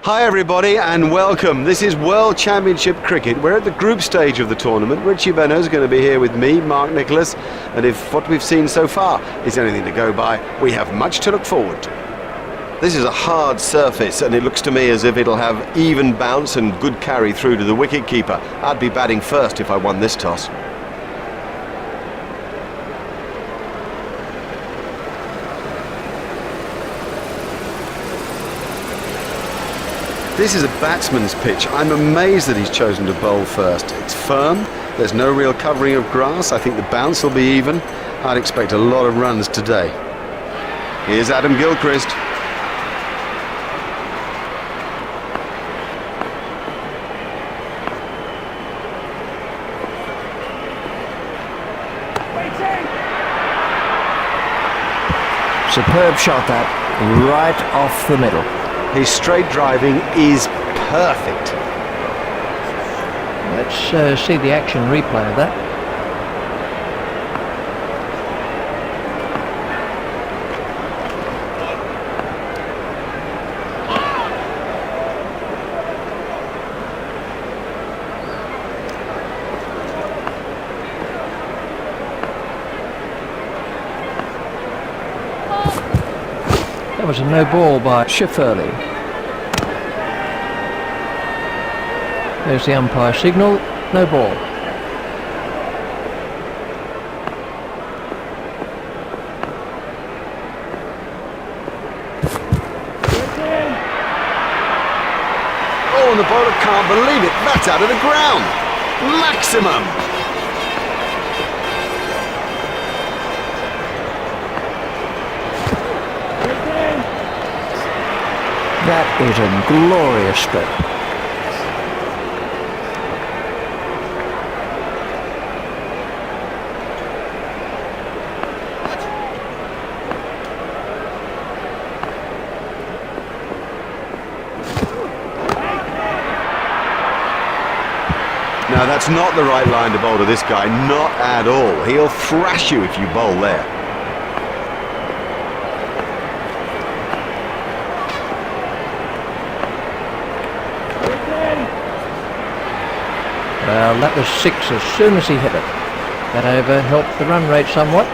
Hi everybody and welcome. This is World Championship Cricket. We're at the group stage of the tournament. Richie Benno's going to be here with me, Mark Nicholas, and if what we've seen so far is anything to go by, we have much to look forward to. This is a hard surface and it looks to me as if it'll have even bounce and good carry through to the wicket-keeper. I'd be batting first if I won this toss. This is a batsman's pitch. I'm amazed that he's chosen to bowl first. It's firm, there's no real covering of grass. I think the bounce will be even. I'd expect a lot of runs today. Here's Adam Gilchrist. Superb shot that, right off the middle. His straight driving is perfect. Let's see the action replay of that. That was a no ball by Shefferley. There's the umpire signal, no ball. Oh, and the bowler can't believe it. That's out of the ground. Maximum. That is a glorious stroke. Now that's not the right line to bowl to this guy, not at all. He'll thrash you if you bowl there. Well, that was 6 as soon as he hit it. That over helped the run rate somewhat.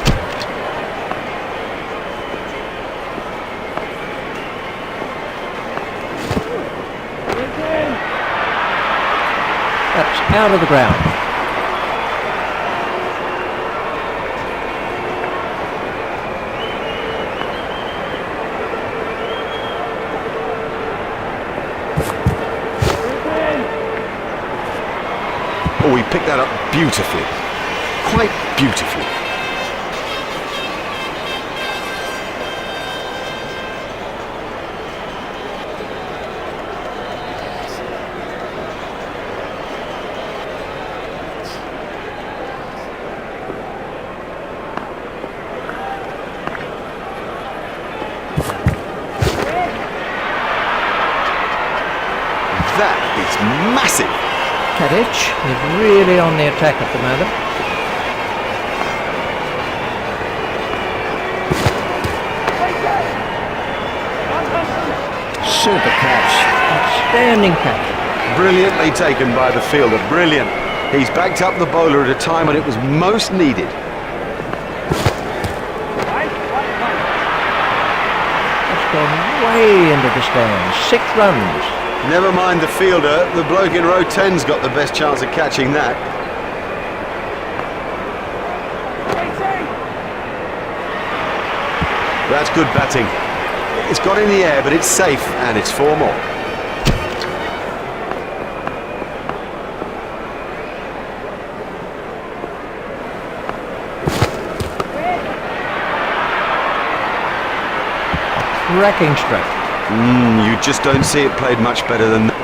That's out of the ground. Oh, he picked that up beautifully. Quite beautifully. That is massive. Tadic is really on the attack at the moment. Super catch. Outstanding catch. Brilliantly taken by the fielder. Brilliant. He's backed up the bowler at a time when it was most needed. That's gone way into the stands. 6 runs. Never mind the fielder, the bloke in row 10's got the best chance of catching that. That's good batting. It's got in the air, but it's safe, and it's 4 more. Cracking stroke. You just don't see it played much better than that.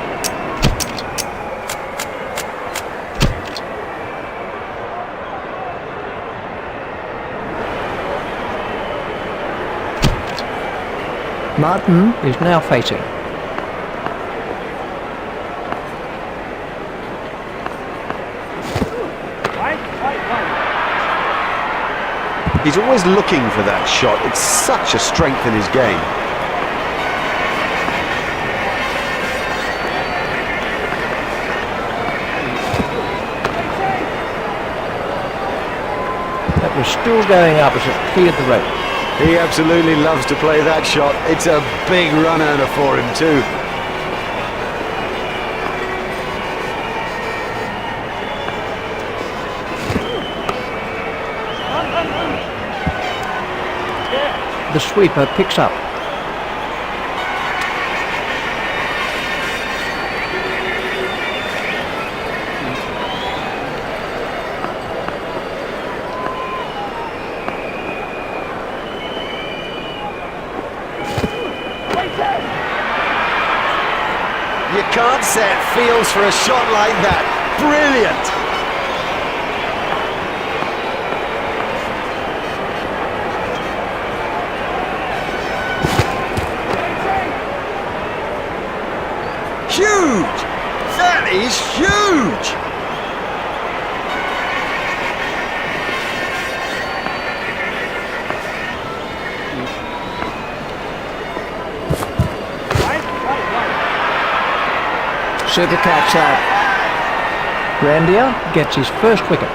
Martin is now facing. He's always looking for that shot. It's such a strength in his game. was still going up as it cleared the rope. He absolutely loves to play that shot. It's a big run earner for him too. The sweeper picks up. You can't set fields for a shot like that. Brilliant! Huge! That is huge! Super catch out. Grandier gets his first wicket.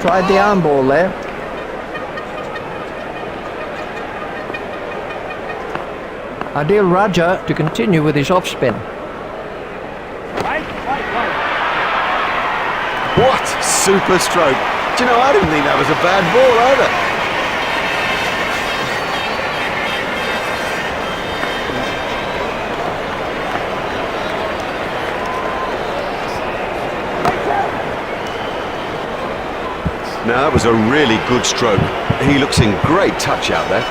Tried the arm ball there. Adil Raja to continue with his off-spin. What super stroke! Do you know, I didn't think that was a bad ball either. Now that was a really good stroke. He looks in great touch out there.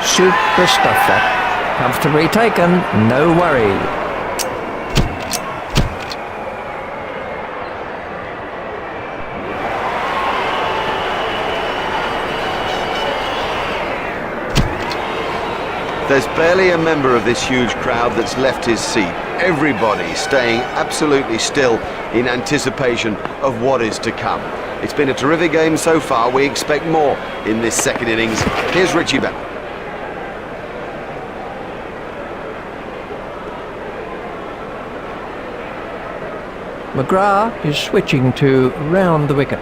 Super stuff that. Comfortably taken, no worry. There's barely a member of this huge crowd that's left his seat. Everybody staying absolutely still in anticipation of what is to come. It's been a terrific game so far. We expect more in this second innings. Here's Richie Benner. McGrath is switching to round the wicket.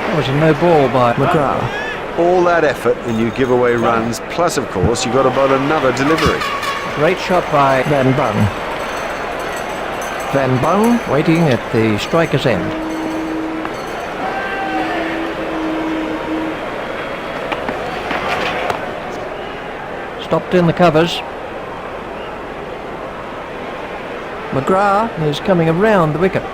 That was a no ball by McGrath. All that effort and you give away runs, plus of course you've got about another delivery. Great shot by Van Bung. Van Bung waiting at the striker's end. Stopped in the covers. McGrath is coming around the wicket.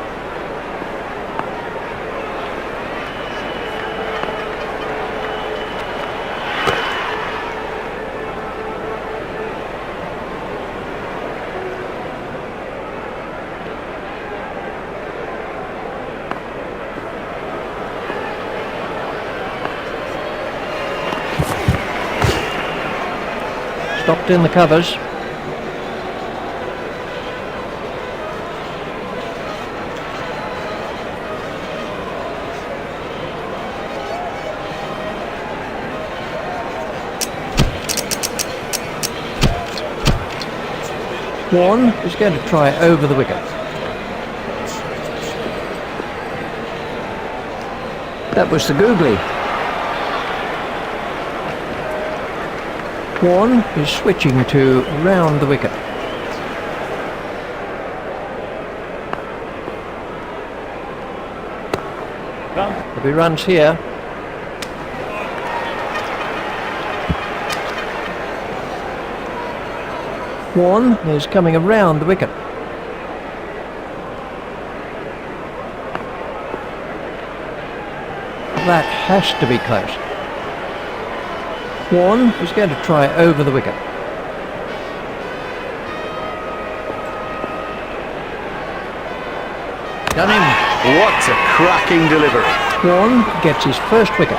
Stopped in the covers. Warren is going to try over the wicket. That was the googly. Warren is switching to round the wicket. There'll be runs here. Warren is coming around the wicket. That has to be close. Warren is going to try over the wicket. Done him. What a cracking delivery. Warren gets his first wicket.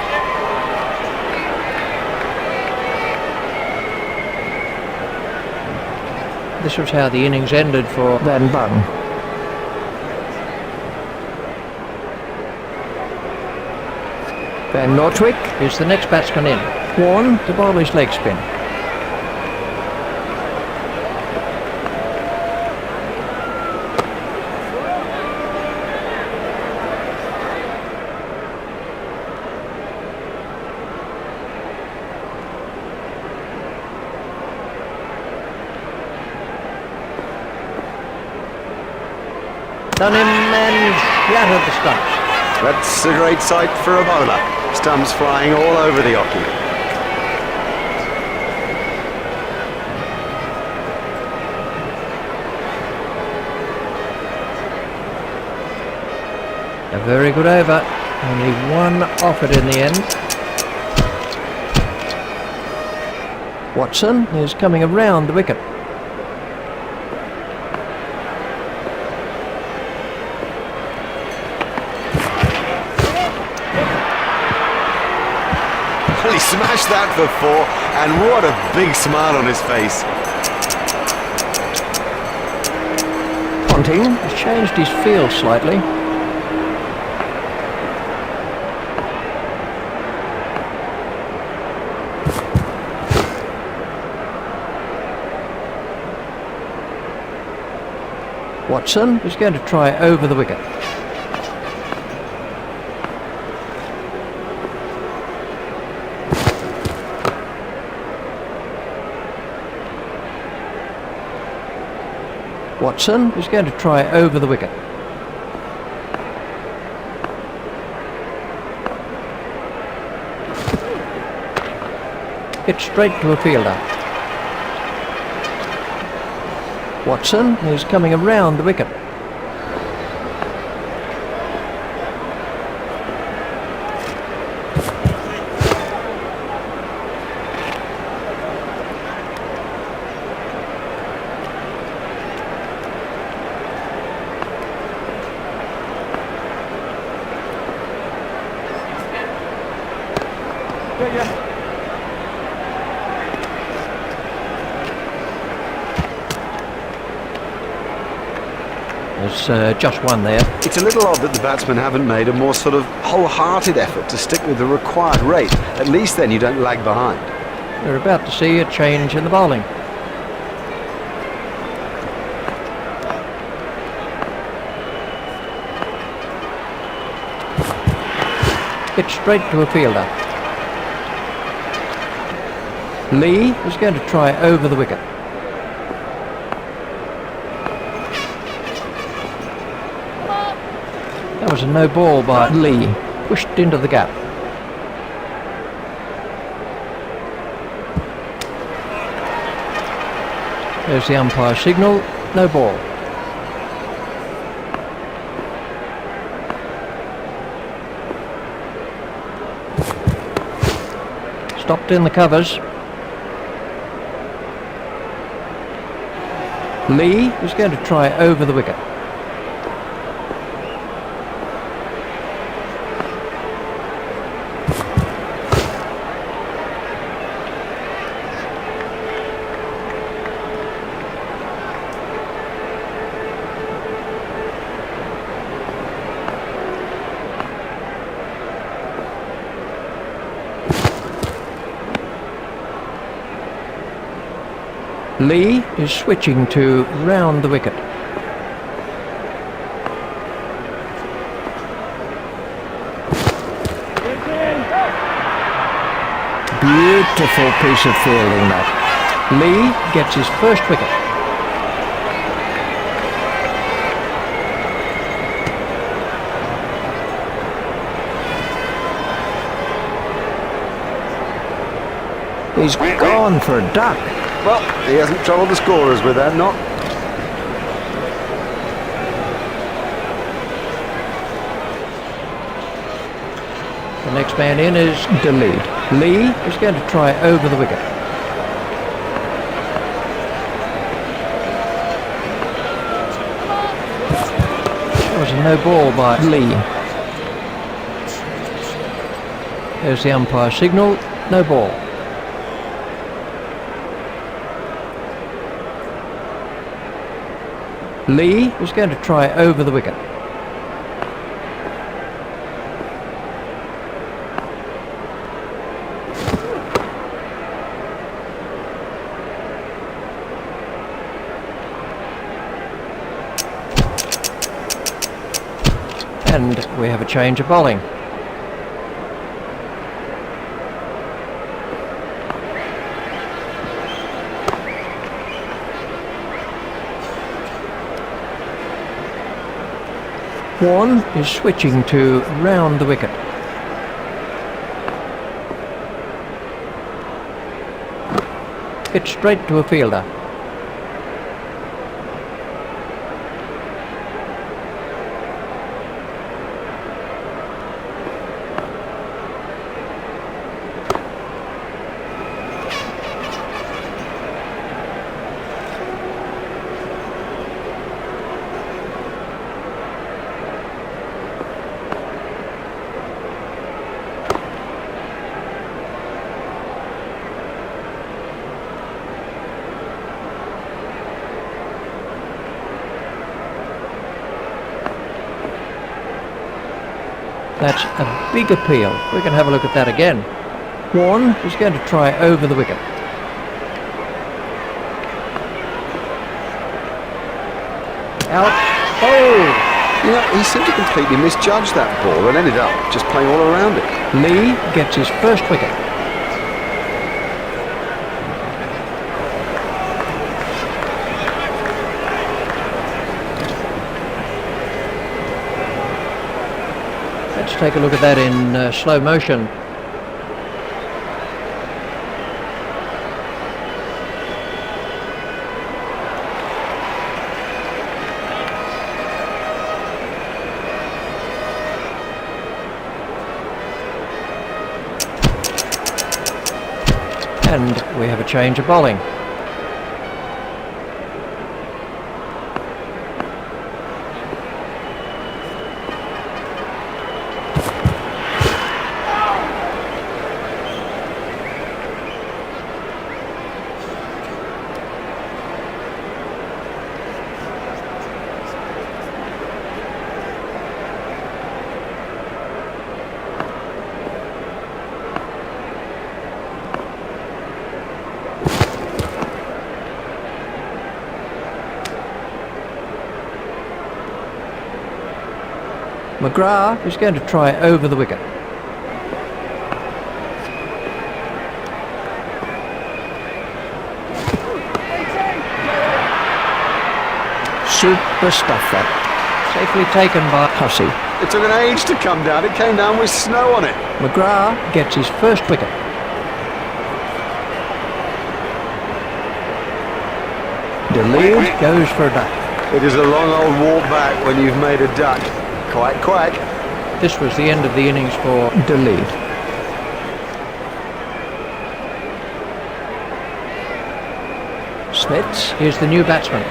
This was how the innings ended for Van Bung. Van Nortwick is the next batsman in. Warren to bowl his leg spin. Done him and shattered the stumps. That's a great sight for a bowler. Stumps flying all over the hockey. A very good over. Only one offered in the end. Watson is coming around the wicket. He smashed that for 4, and what a big smile on his face. Ponting has changed his feel slightly. Watson is going to try over the wicket. Watson is going to try over the wicket. Hit straight to a fielder. Watson is coming around the wicket. There's just one there. It's a little odd that the batsmen haven't made a more sort of wholehearted effort to stick with the required rate. At least then you don't lag behind. We're about to see a change in the bowling. Hit straight to a fielder. Lee is going to try over the wicket. That was a no ball by Lee, pushed into the gap. There's the umpire signal, no ball. Stopped in the covers. Lee is going to try over the wicket. Lee is switching to round the wicket. Beautiful Beautiful piece of fielding that. Lee gets his first wicket. He's gone for a duck. Well, he hasn't troubled the scorers with that, not. The next man in is Delete. Lee is going to try over the wicket. That was a no ball by Lee. There's the umpire signal, no ball. Lee is going to try over the wicket. And we have a change of bowling. Warren is switching to round the wicket. It's straight to a fielder. That's a big appeal. We can have a look at that again. Warren is going to try over the wicket. Out. Oh! You know, he seemed to completely misjudge that ball and ended up just playing all around it. Lee gets his first wicket. Let's take a look at that in slow motion. And we have a change of bowling. McGrath is going to try over the wicket. Super stuff that. Safely taken by Hussey. It took an age to come down. It came down with snow on it. McGrath gets his first wicket. Delete goes for a duck. It is a long old walk back when you've made a duck. Quack, quack. This was the end of the innings for Delete. Smits is the new batsman.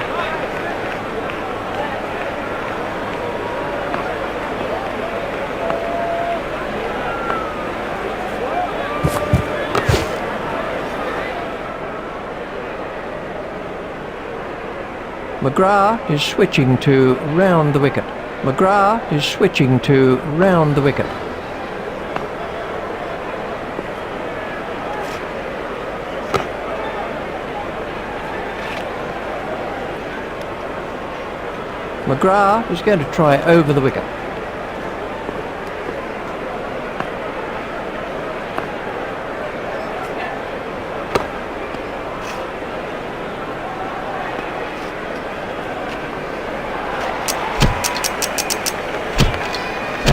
McGrath is switching to round the wicket. McGrath is switching to round the wicket. McGrath is going to try over the wicket.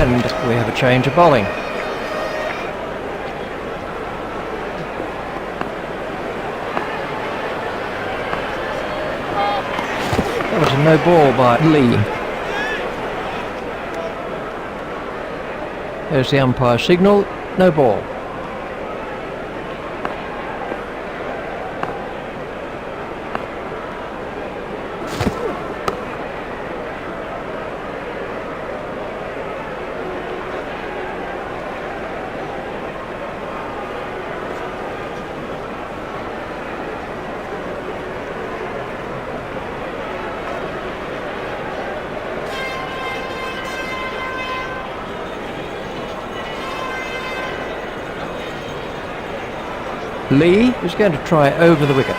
And we have a change of bowling. That was a no ball by Lee. There's the umpire signal, no ball. Lee is going to try over the wicket.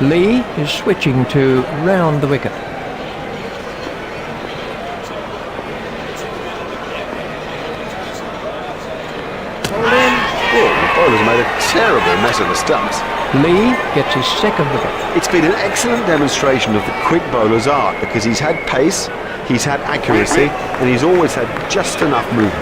Lee is switching to round the wicket. Bowler's made a terrible mess of the stumps. Lee gets his second wicket. It's been an excellent demonstration of the quick bowler's art because he's had pace, he's had accuracy, and he's always had just enough movement.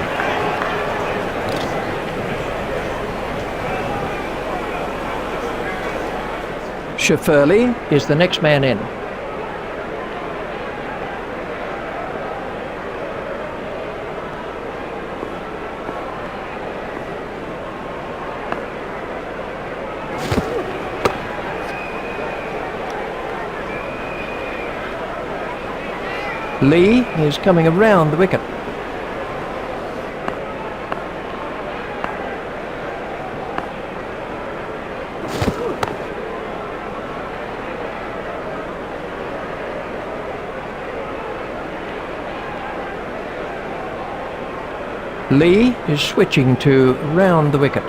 Shafirli is the next man in. Lee is coming around the wicket. Lee is switching to round the wicket.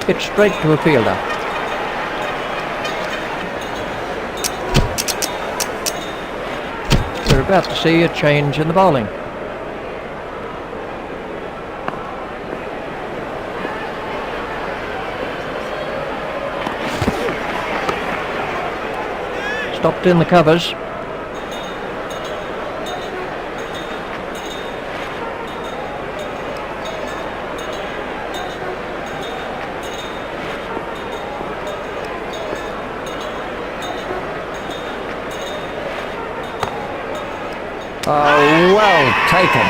It's straight to a fielder. We're about to see a change in the bowling. Stopped in the covers. Oh, well taken.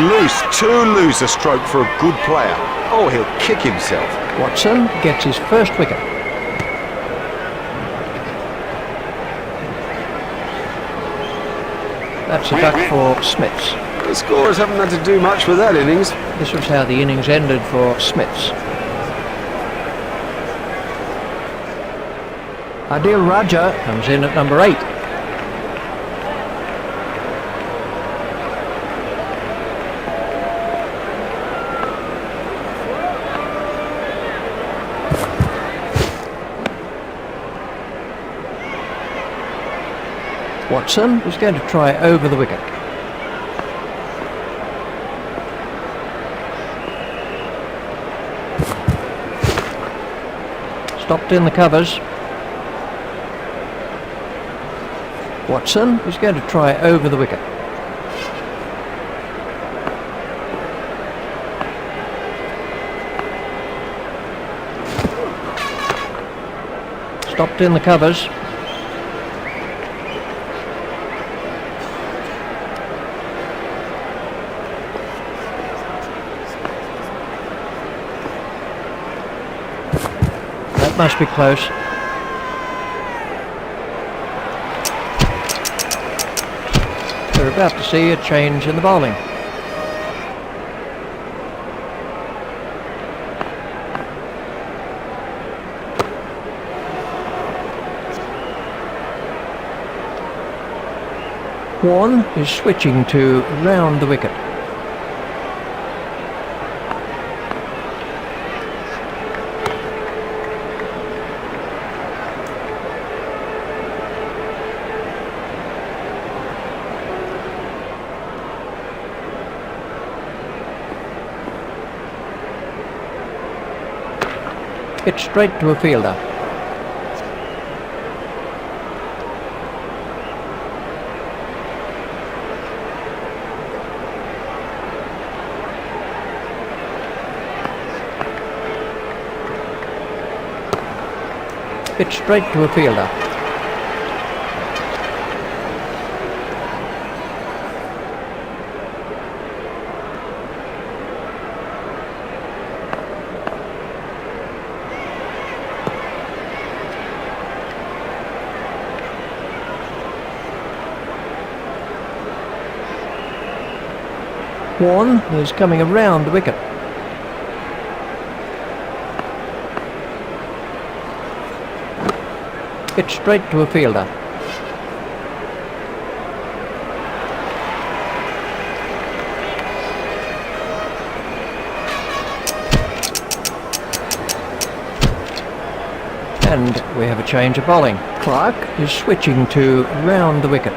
Loose, too loose a stroke for a good player. Oh, he'll kick himself. Watson gets his first wicket. That's a duck for Smiths. The scorers haven't had to do much with that innings. This was how the innings ended for Smiths. Adil Raja comes in at number 8. Watson is going to try over the wicket. Stopped in the covers. Watson is going to try over the wicket. Stopped in the covers. That must be close. We're about to see a change in the bowling. Warne is switching to round the wicket. It's straight to a fielder. It's straight to a fielder. One is coming around the wicket. It's straight to a fielder. And we have a change of bowling. Clark is switching to round the wicket.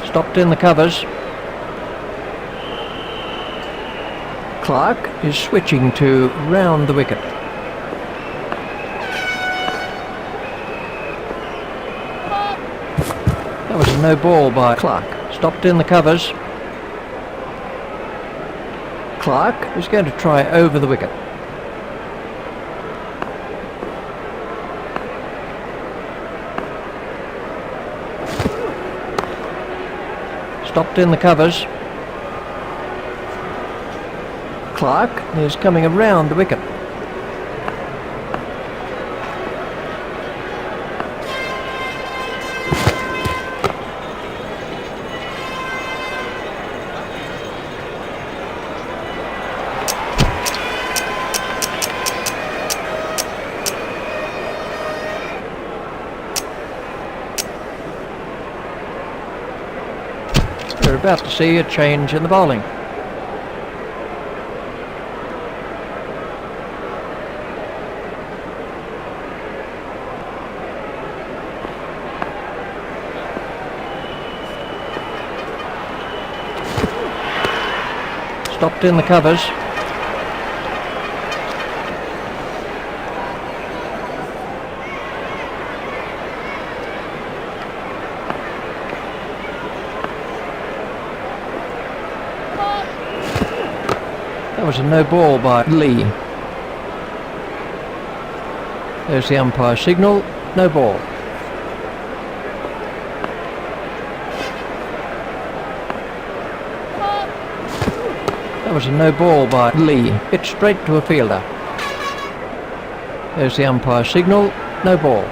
Stopped in the covers. Clark is switching to round the wicket. That was a no ball by Clark. Stopped in the covers. Clark is going to try over the wicket. Stopped in the covers. Clark is coming around the wicket. We're about to see a change in the bowling. Stopped in the covers. That was a no ball by Lee. There's the umpire signal, no ball. That was a no ball by Lee. It's straight to a fielder. There's the umpire signal, no ball.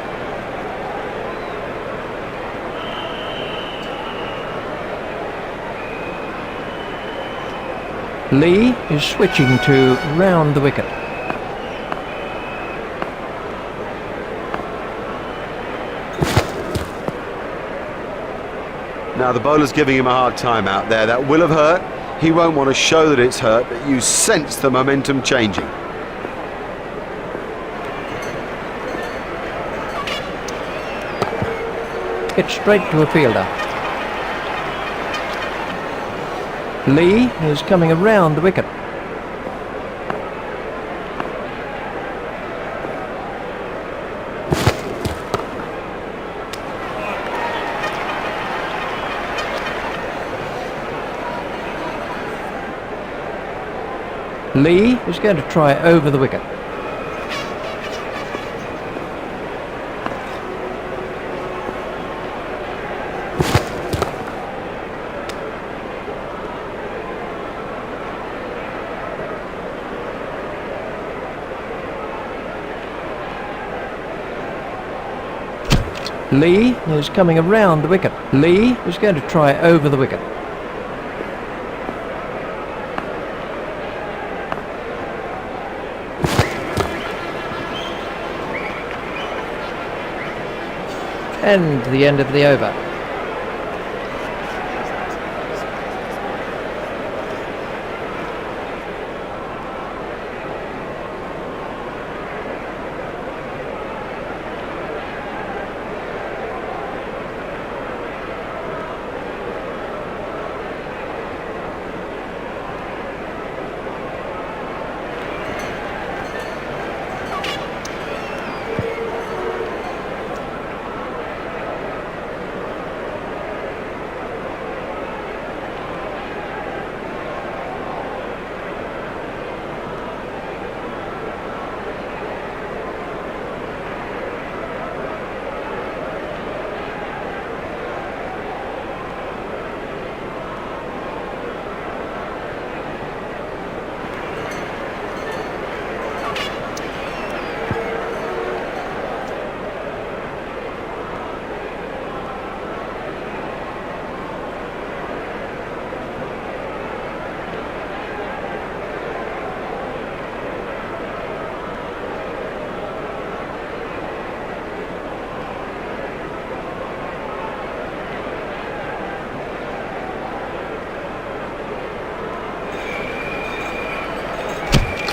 Lee is switching to round the wicket. Now the bowler's giving him a hard time out there. That will have hurt. He won't want to show that it's hurt, but you sense the momentum changing. It's straight to a fielder. Lee is coming around the wicket. Lee is going to try over the wicket. Lee is coming around the wicket. Lee is going to try over the wicket. And the end of the over.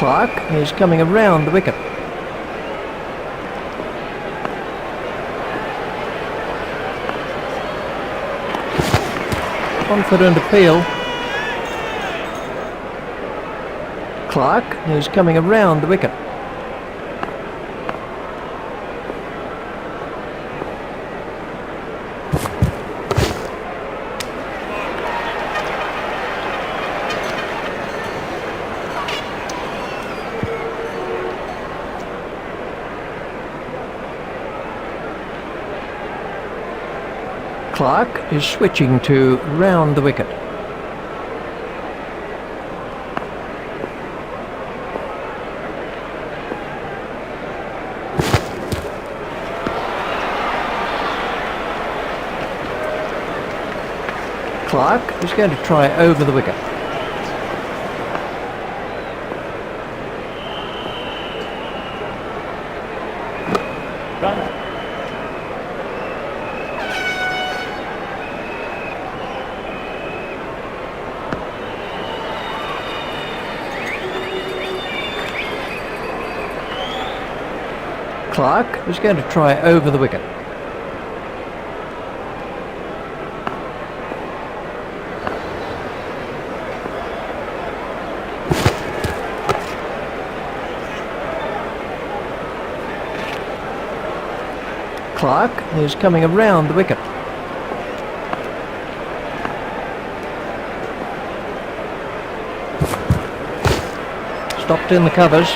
Clark is coming around the wicket. Confident appeal. Clark is coming around the wicket. Clark is switching to round the wicket. Clark is going to try over the wicket. Clark is going to try over the wicket. Clark is coming around the wicket. Stopped in the covers.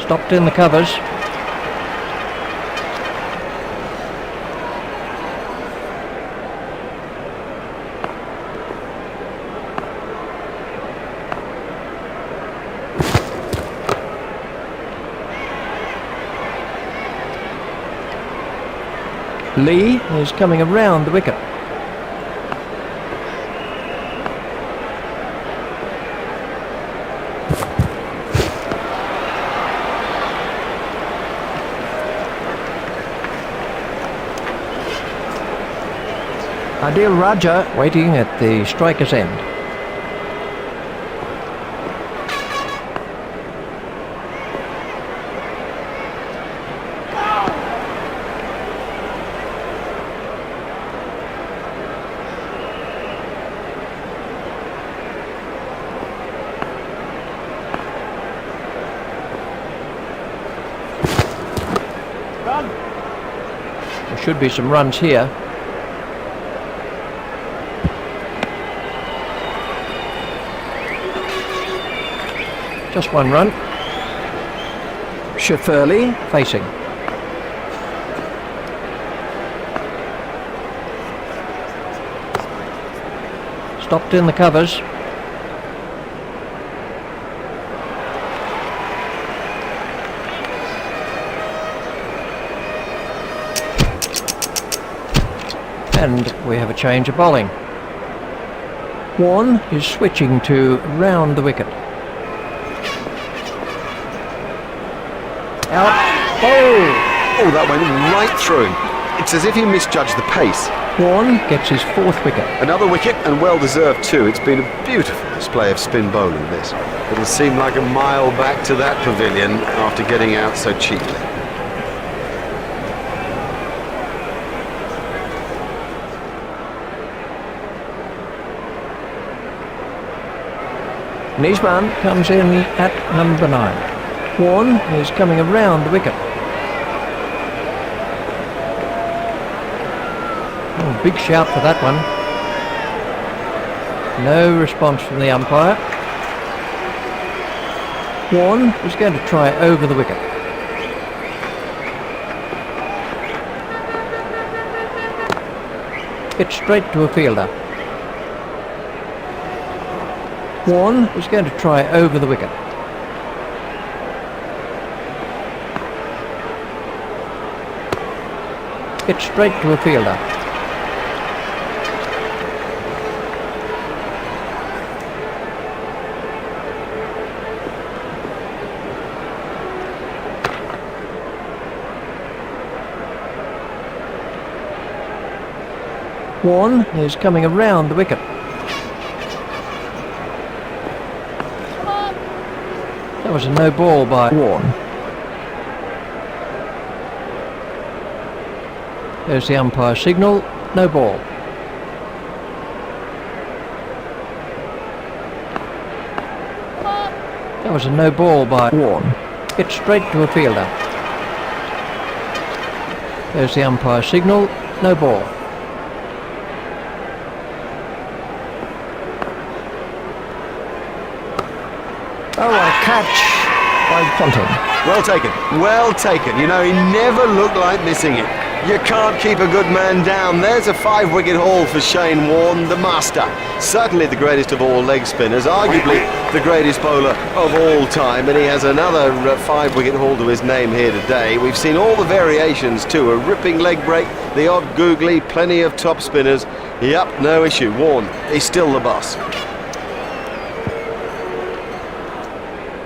Stopped in the covers. Lee is coming around the wicket. Adil Raja waiting at the striker's end. should be some runs here. Just one run. Shafirley facing. Stopped in the covers. And we have a change of bowling. Warne is switching to round the wicket. Out. Oh, that went right through. It's as if he misjudged the pace. Warne gets his 4th wicket. Another wicket, and well deserved too. It's been a beautiful display of spin bowling, this. It'll seem like a mile back to that pavilion after getting out so cheaply. Nisman comes in at number 9. Warne is coming around the wicket. Oh, big shout for that one. No response from the umpire. Warne is going to try over the wicket. Hit straight to a fielder. Warne is going to try over the wicket. Hit straight to a fielder. Warne is coming around the wicket. That was a no ball by Warne. There's the umpire signal, no ball. That was a no ball by Warne. Hit straight to a fielder. There's the umpire signal, no ball. Oh, what a catch by Ponting. Well taken, well taken. You know, he never looked like missing it. You can't keep a good man down. There's a 5-wicket haul for Shane Warne, the master. Certainly the greatest of all leg spinners, arguably the greatest bowler of all time, and he has another 5-wicket haul to his name here today. We've seen all the variations too, a ripping leg break, the odd googly, plenty of top spinners. Yep, no issue. Warne, he's still the boss.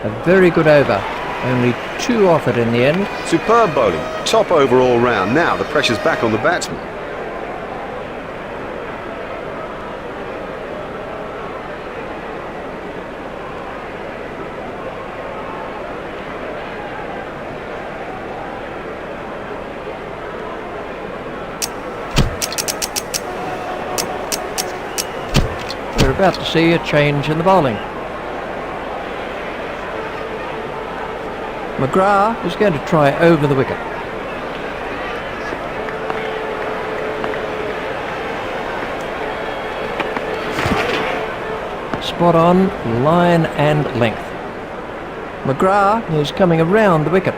A very good over. Only 2 offered in the end. Superb bowling, top overall round. Now the pressure's back on the batsman. We're about to see a change in the bowling. McGrath is going to try over the wicket. Spot on, line and length. McGrath is coming around the wicket.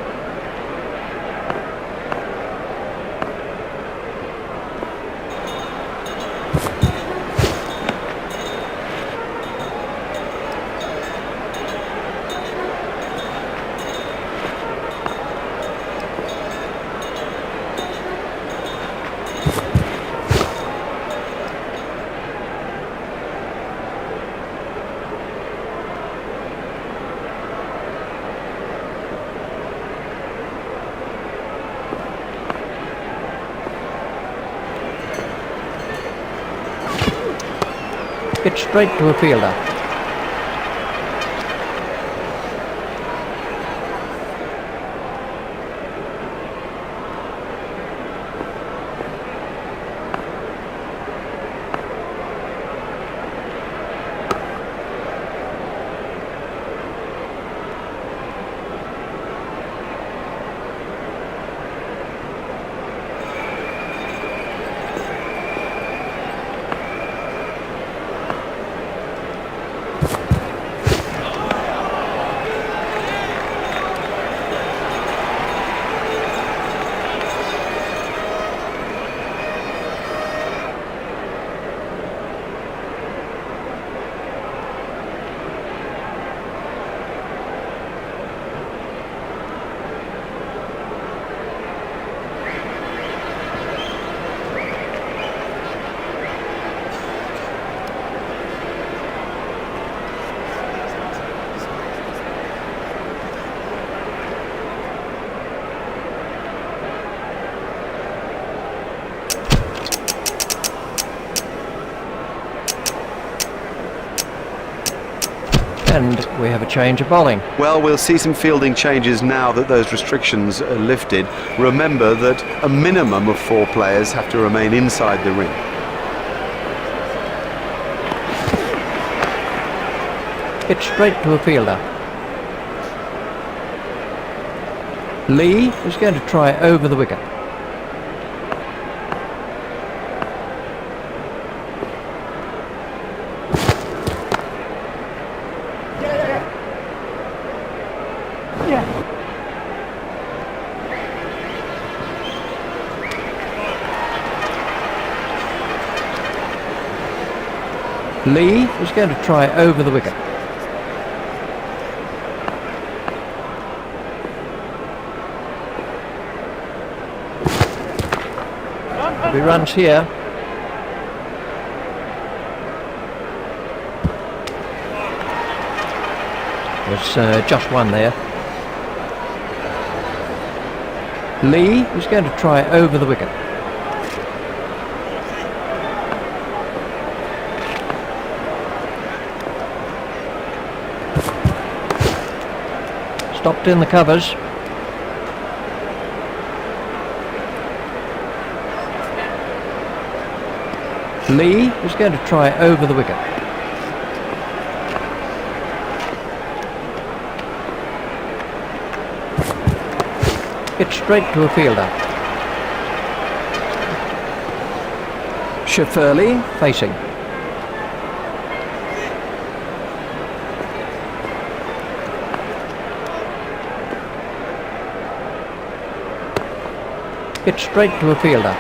Hit straight to a fielder. And we have a change of bowling. Well, we'll see some fielding changes now that those restrictions are lifted. Remember that a minimum of 4 players have to remain inside the ring. It's straight to a fielder. Lee is going to try over the wicket. Lee is going to try over the wicket. He runs here. There's just one there. Lee is going to try over the wicket. Stopped in the covers. Lee is going to try over the wicket. It's straight to a fielder. Shafirli facing. It's straight to a fielder.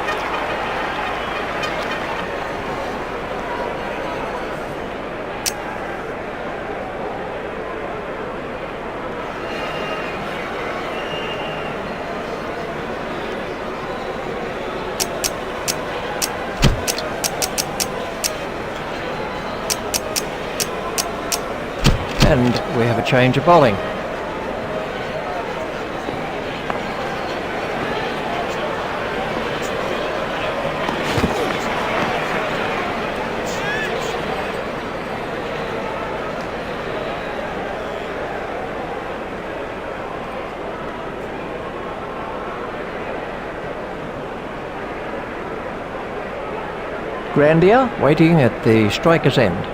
And we have a change of bowling. Grandia waiting at the striker's end.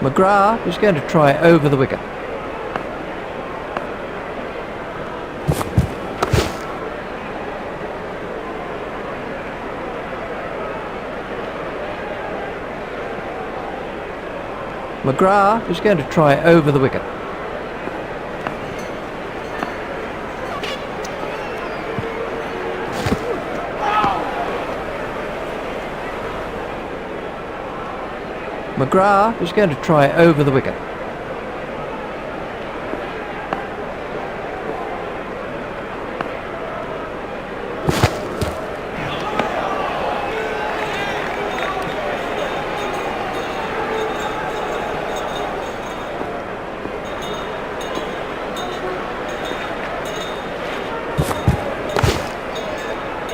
McGrath is going to try over the wicket. McGrath is going to try over the wicket. McGrath is going to try over the wicket.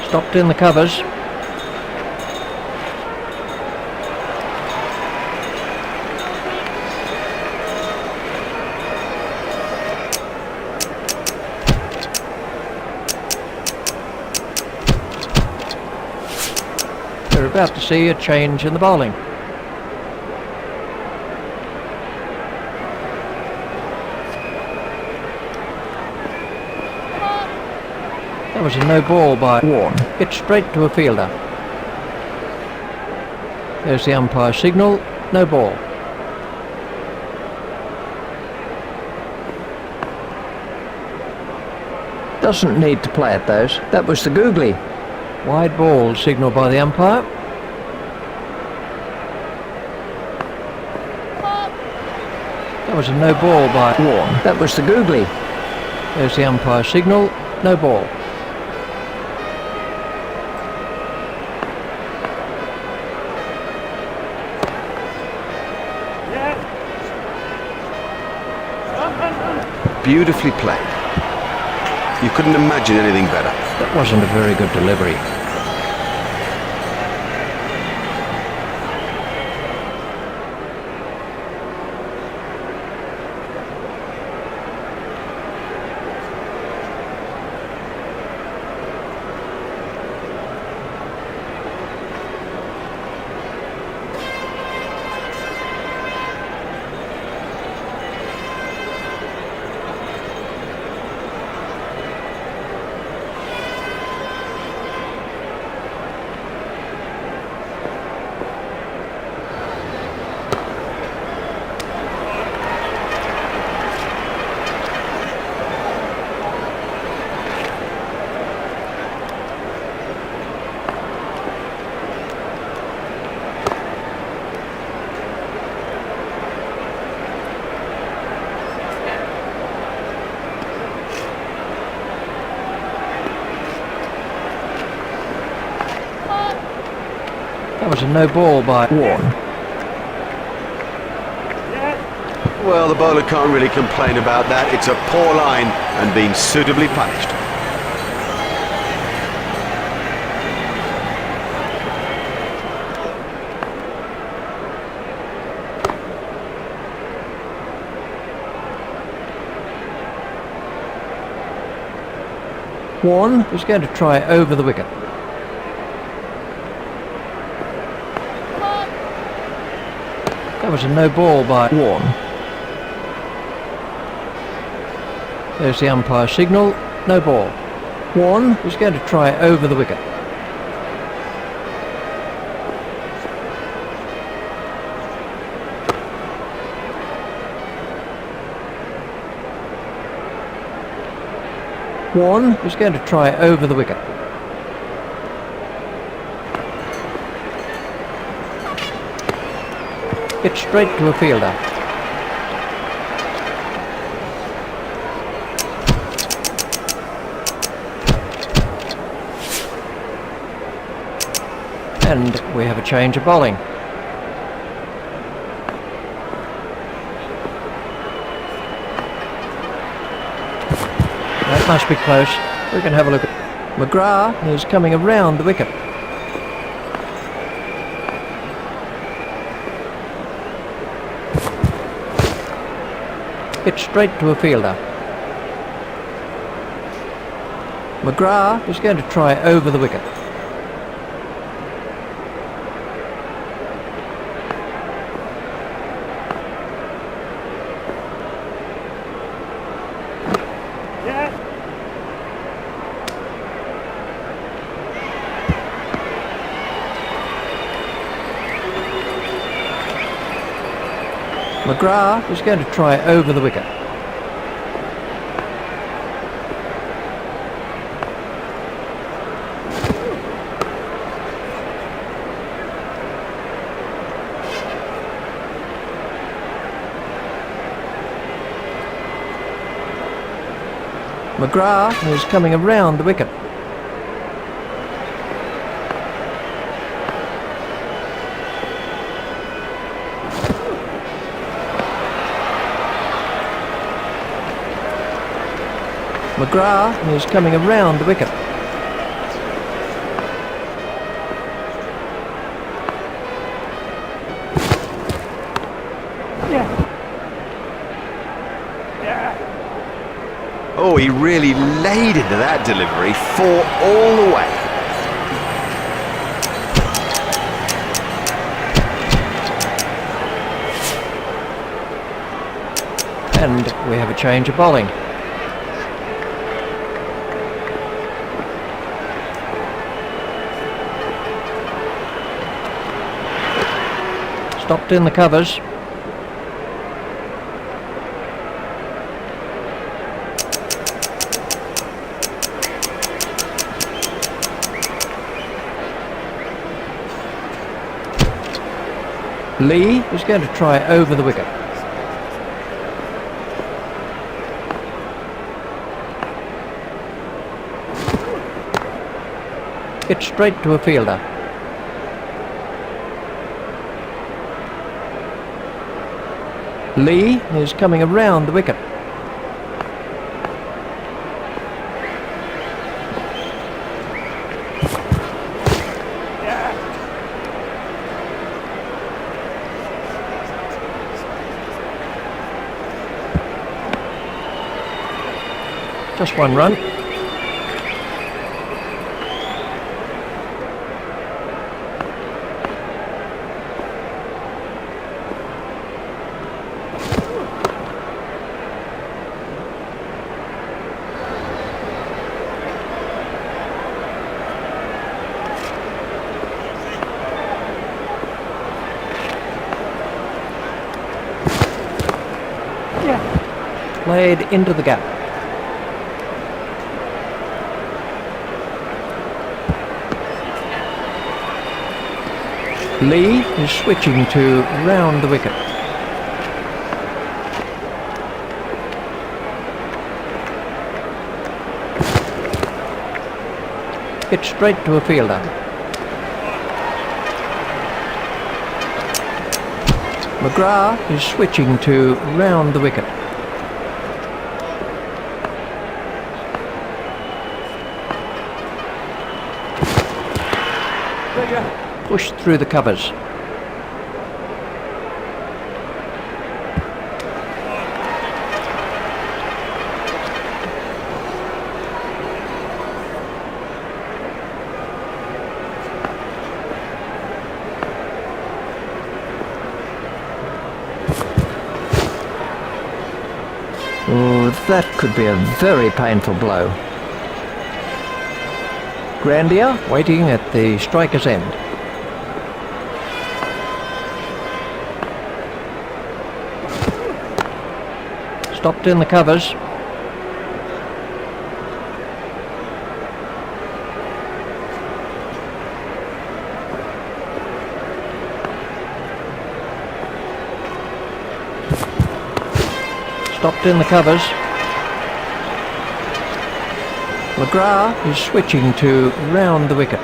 Stopped in the covers. We're about to see a change in the bowling. That was a no ball by Warren. It's straight to a fielder. There's the umpire signal, no ball. Doesn't need to play at those. That was the googly. Wide ball signalled by the umpire. That was a no ball by Warren. That was the googly. There's the umpire signal, no ball. Beautifully played. You couldn't imagine anything better. That wasn't a very good delivery. That was a no ball by Warren. Well, the bowler can't really complain about that. It's a poor line and been suitably punished. Warren is going to try over the wicket. That was a no ball by Warren. There's the umpire signal, no ball. Warren is going to try over the wicket. Warren is going to try over the wicket. Hit straight to a fielder. And we have a change of bowling. That must be close. We can have a look at McGrath is coming around the wicket. Hit straight to a fielder. McGrath is going to try over the wicket. McGrath is going to try over the wicket. McGrath is coming around the wicket. McGrath is coming around the wicket. Oh, he really laid into that delivery, 4 all the way. And we have a change of bowling. Stopped in the covers. Lee is going to try over the wicket. It's straight to a fielder. Lee is coming around the wicket. Just one run. Played into the gap. Lee is switching to round the wicket. It's straight to a fielder. McGrath is switching to round the wicket. Pushed through the covers. Oh, that could be a very painful blow. Grandier waiting at the striker's end. Stopped in the covers. Stopped in the covers. McGrath is switching to round the wicket.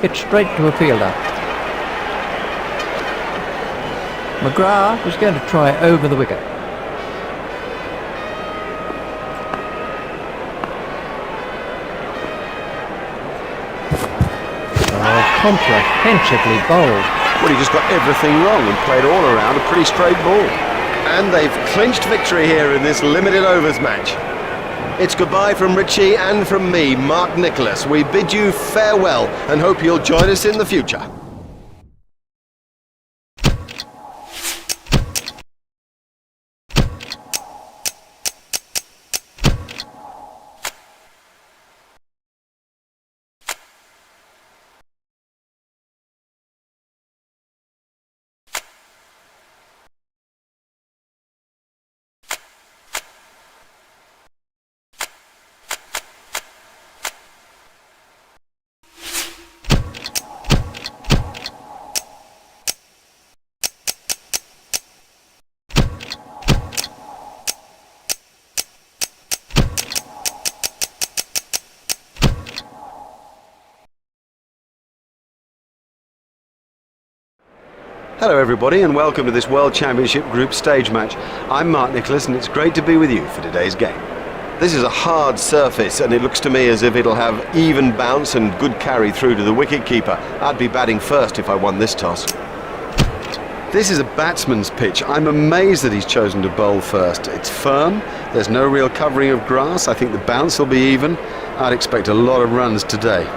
It's straight to a fielder. McGrath is going to try over the wicket. Oh, comprehensively bowled. Well, he just got everything wrong and played all around a pretty straight ball. And they've clinched victory here in this limited overs match. It's goodbye from Richie and from me, Mark Nicholas. We bid you farewell and hope you'll join us in the future. Hello everybody and welcome to this World Championship Group stage match. I'm Mark Nicholas and it's great to be with you for today's game. This is a hard surface and it looks to me as if it'll have even bounce and good carry through to the wicket-keeper. I'd be batting first if I won this toss. This is a batsman's pitch. I'm amazed that he's chosen to bowl first. It's firm, there's no real covering of grass. I think the bounce will be even. I'd expect a lot of runs today.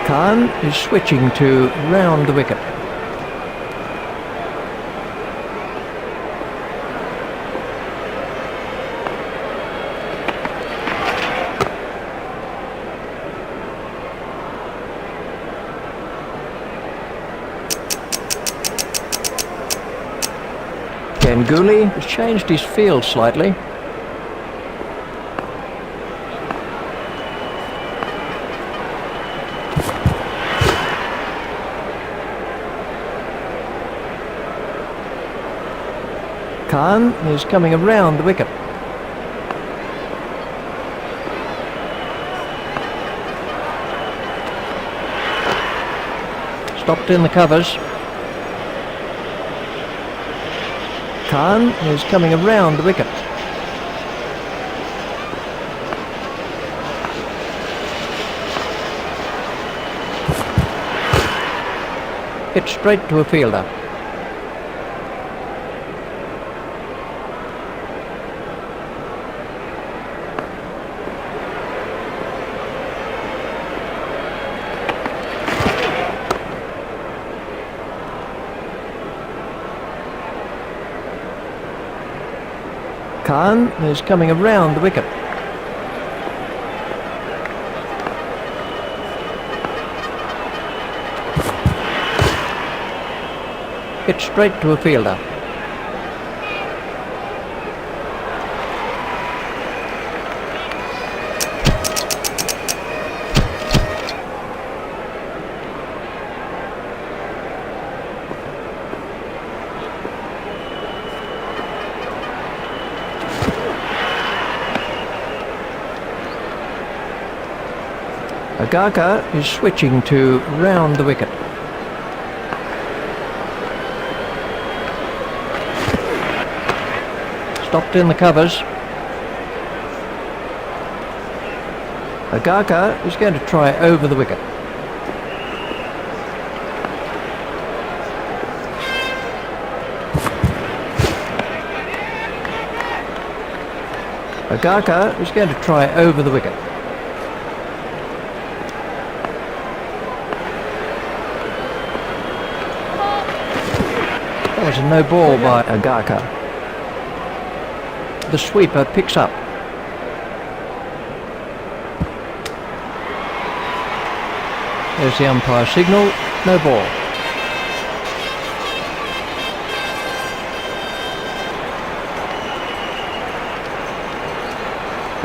Khan is switching to round the wicket. Ganguly has changed his field slightly. Khan is coming around the wicket. Stopped in the covers. Khan is coming around the wicket. Hit straight to a fielder. Khan is coming around the wicket. Hit straight to a fielder. Agaka is switching to round the wicket. Stopped in the covers. Agaka is going to try over the wicket. Agaka is going to try over the wicket. That was a no ball by Agaka. The sweeper picks up. There's the umpire signal, no ball.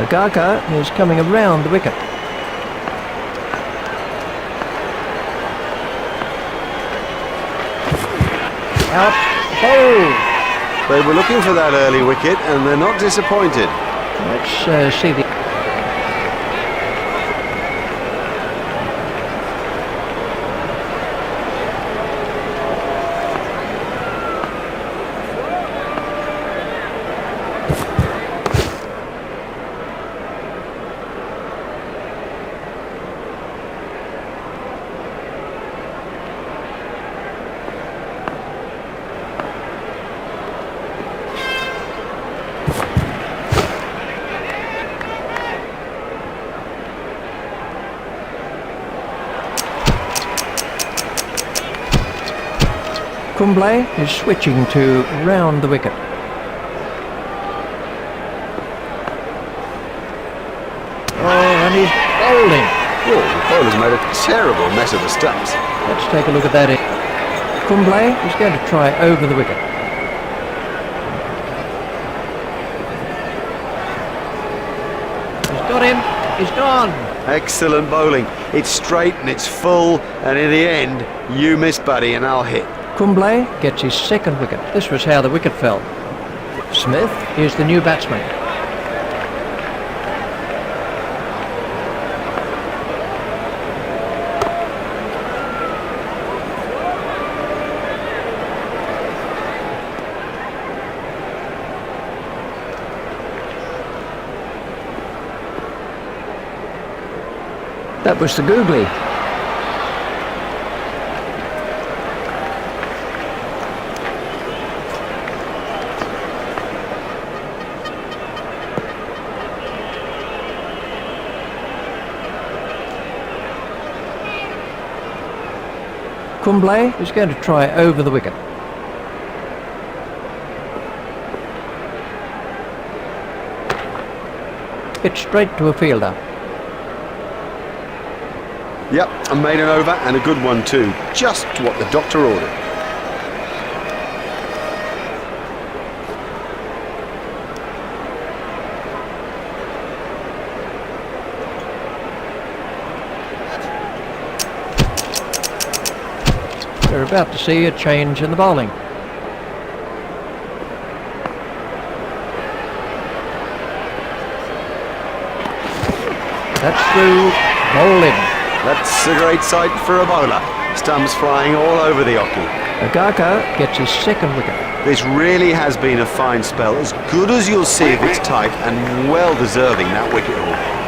Agaka is coming around the wicket. Out. Oh! They were looking for that early wicket and they're not disappointed. Let's see the... Kumble is switching to round the wicket. Oh, and he's bowling. Oh, the bowler's made a terrible mess of the stumps. Let's take a look at that. Kumble is going to try over the wicket. He's got him. He's gone. Excellent bowling. It's straight and it's full, and in the end, you missed, buddy, and I'll hit. Kumble gets his second wicket. This was how the wicket fell. Smith is the new batsman. That was the googly. Kumble is going to try over the wicket. Hit straight to a fielder. Yep, and made an over, and a good one too. Just what the doctor ordered. We're about to see a change in the bowling. That's through, bowling. That's a great sight for a bowler. Stumps flying all over the hockey. Agaka gets his second wicket. This really has been a fine spell, as good as you'll see if it's tight, and well deserving that wicket haul.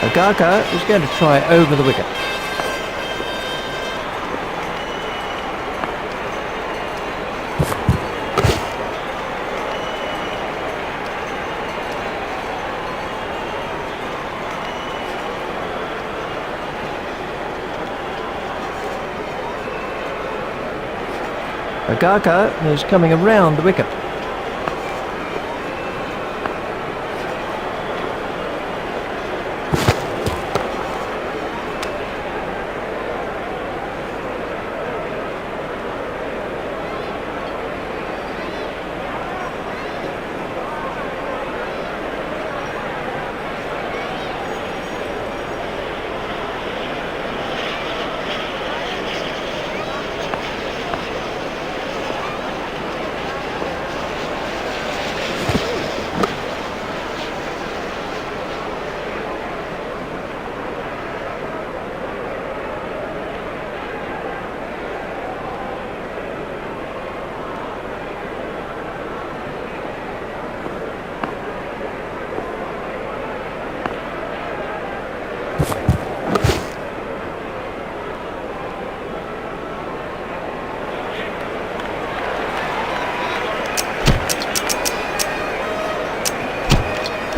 Agaka is going to try over the wicket. Agaka is coming around the wicket.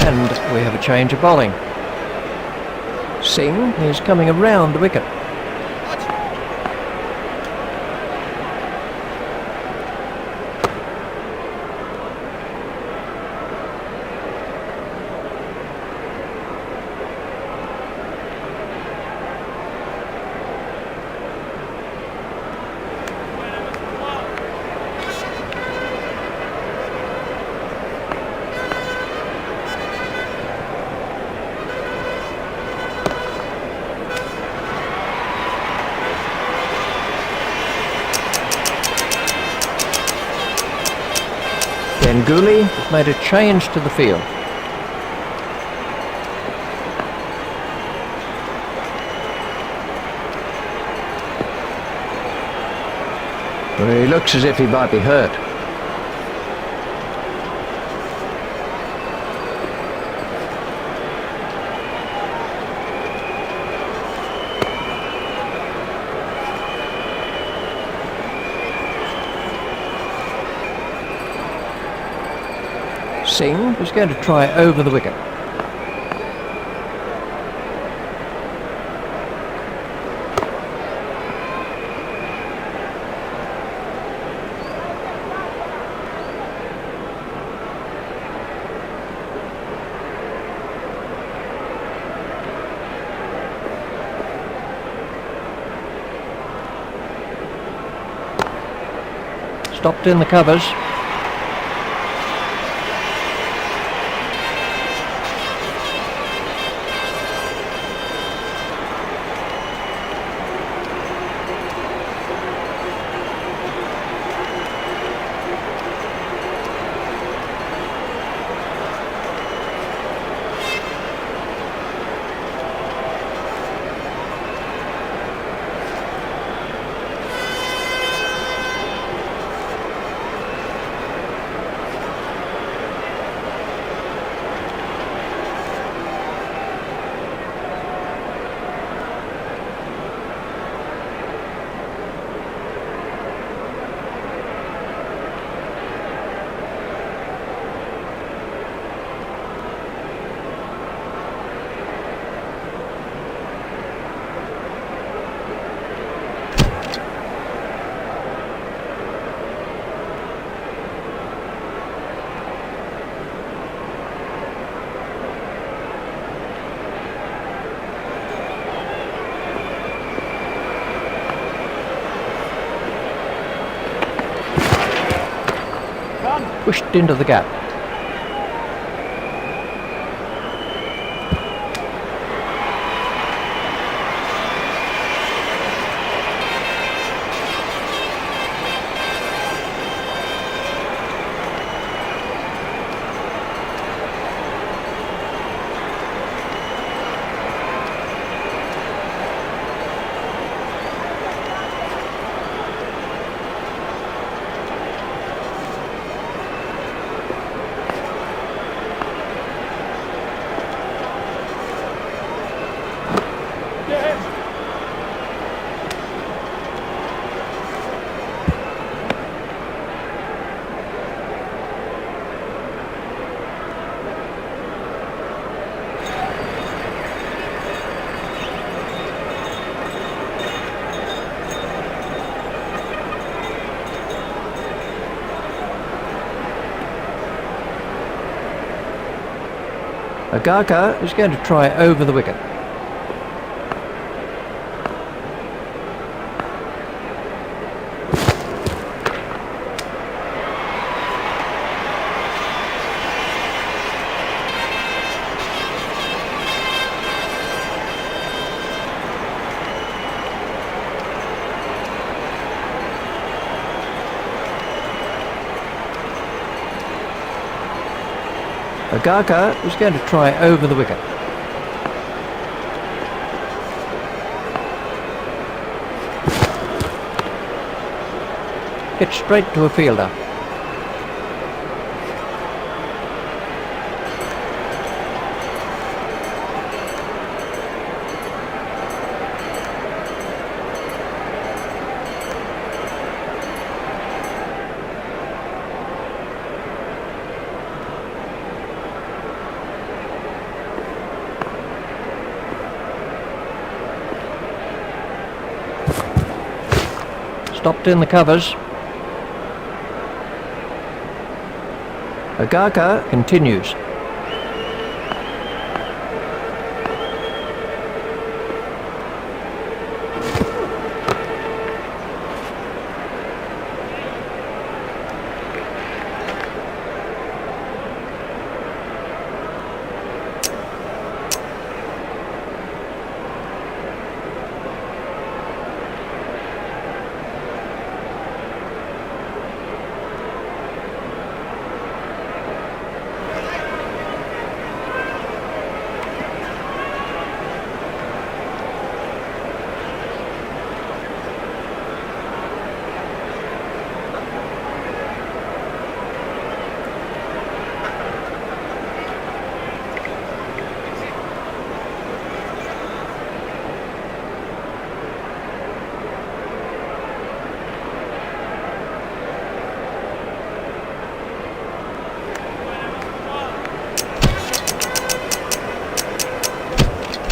And we have a change of bowling. Singh is coming around the wicket. Ganguly has made a change to the field. Well, he looks as if he might be hurt. Singh is going to try over the wicket. Stopped in the covers. pushed into the gap. Agaka is going to try over the wicket. Agaka is going to try over the wicket. Hit straight to a fielder. Stopped in the covers. Agaka continues.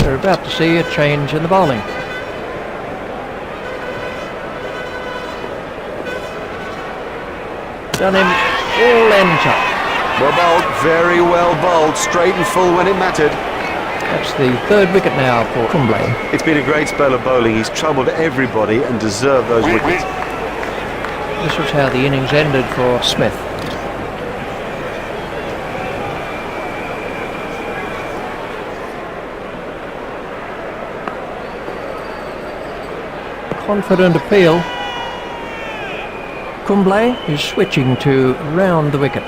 We're about to see a change in the bowling. Done him all ends up. Well bowled, very well bowled, straight and full when it mattered. That's the third wicket now for Kumble. It's been a great spell of bowling. He's troubled everybody and deserved those wickets. This was how the innings ended for Smith. Confident appeal. Kumble is switching to round the wicket.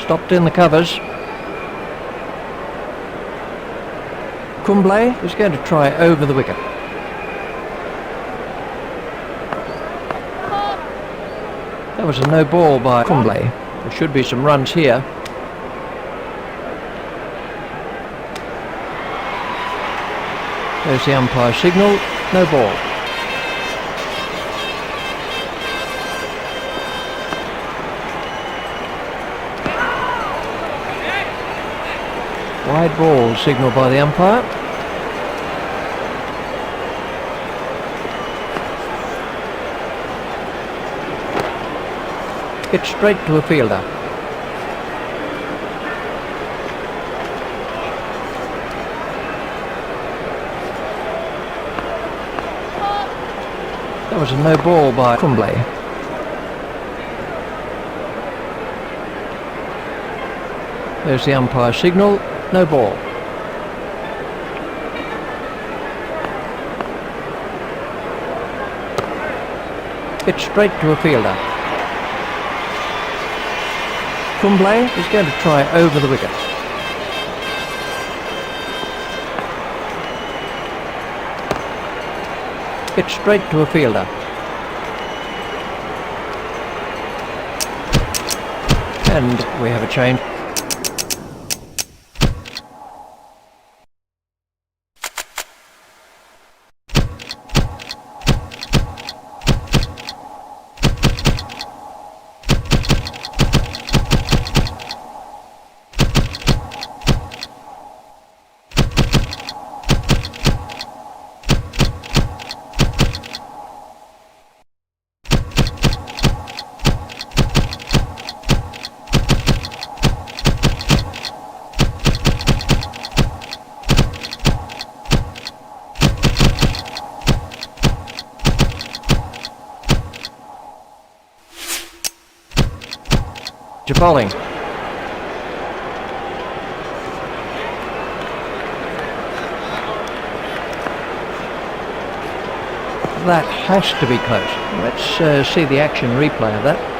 Stopped in the covers. Kumble is going to try over the wicket. That was a no ball by Kumble. There should be some runs here. There's the umpire signal, no ball. Wide ball signalled by the umpire. Hit straight to a fielder. That was a no ball by Kumble. There's the umpire signal, no ball. Hit straight to a fielder. Kumble is going to try over the wicket. Hit straight to a fielder. And we have a change. Bowling. That has to be close. Let's see the action replay of that.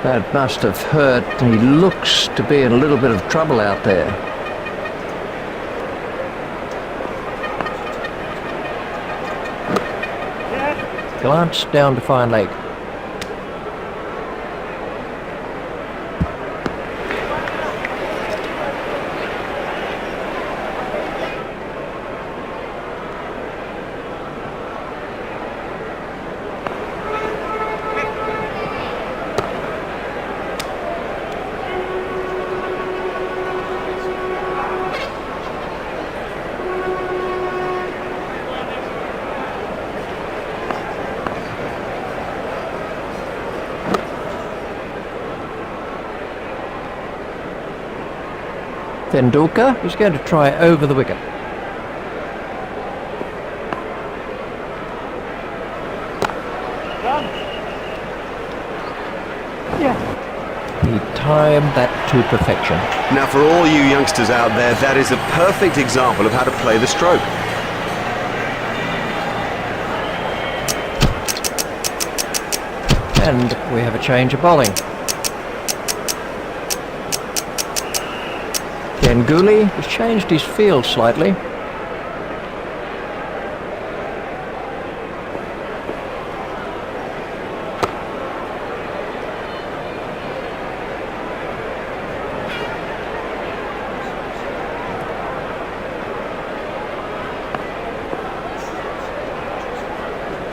That must have hurt. He looks to be in a little bit of trouble out there. Glance down to fine leg. Tendulkar is going to try over the wicket. He timed that to perfection. Now for all you youngsters out there, that is a perfect example of how to play the stroke. And we have a change of bowling. Ganguly has changed his field slightly.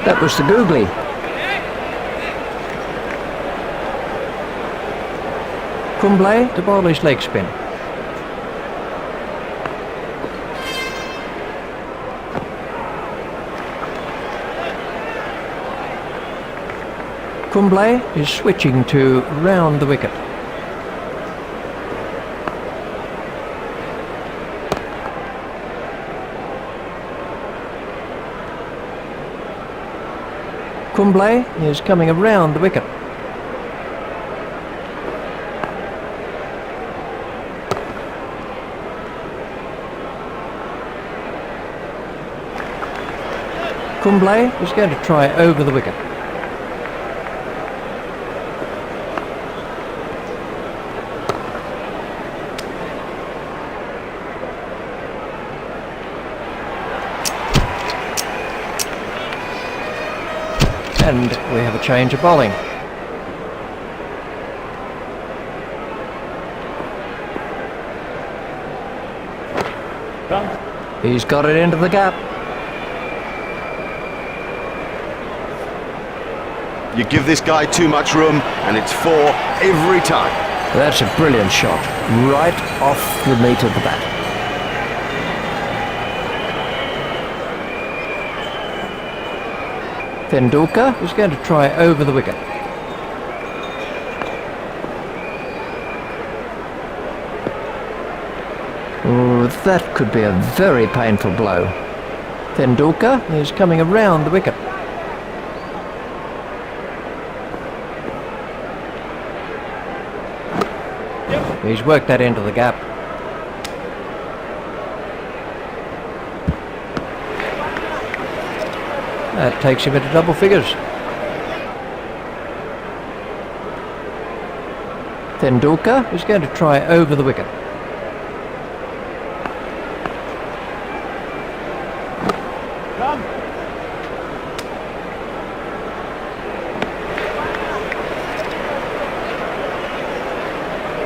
That was the googly. Kumble to bowl his leg spin. Kumble is switching to round the wicket. Kumble is coming around the wicket. Kumble is going to try over the wicket. And we have a change of bowling. He's got it into the gap. You give this guy too much room and it's 4 every time. That's a brilliant shot, right off the meat of the bat. Tendulkar is going to try over the wicket. Oh, that could be a very painful blow. Tendulkar is coming around the wicket. He's worked that into the gap. That takes him into double figures. Tendulkar is going to try over the wicket.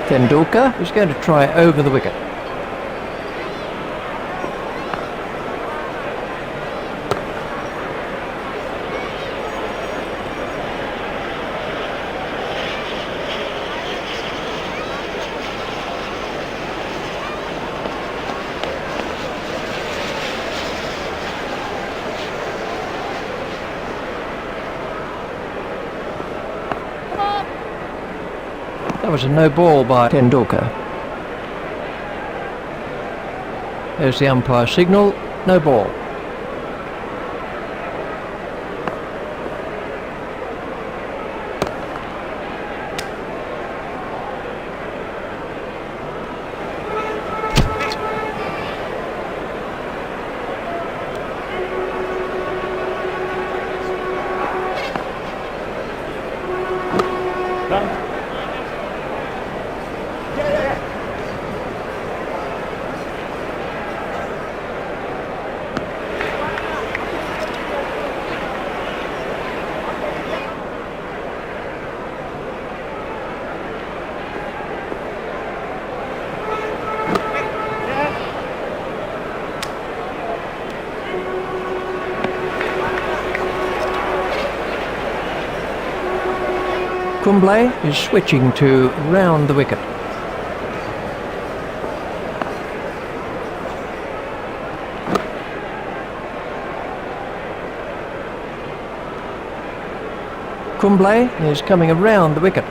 Tendulkar is going to try over the wicket. That was a no ball by Tendulkar. There's the umpire signal, no ball. Kumble is switching to round the wicket. Kumble is coming around the wicket.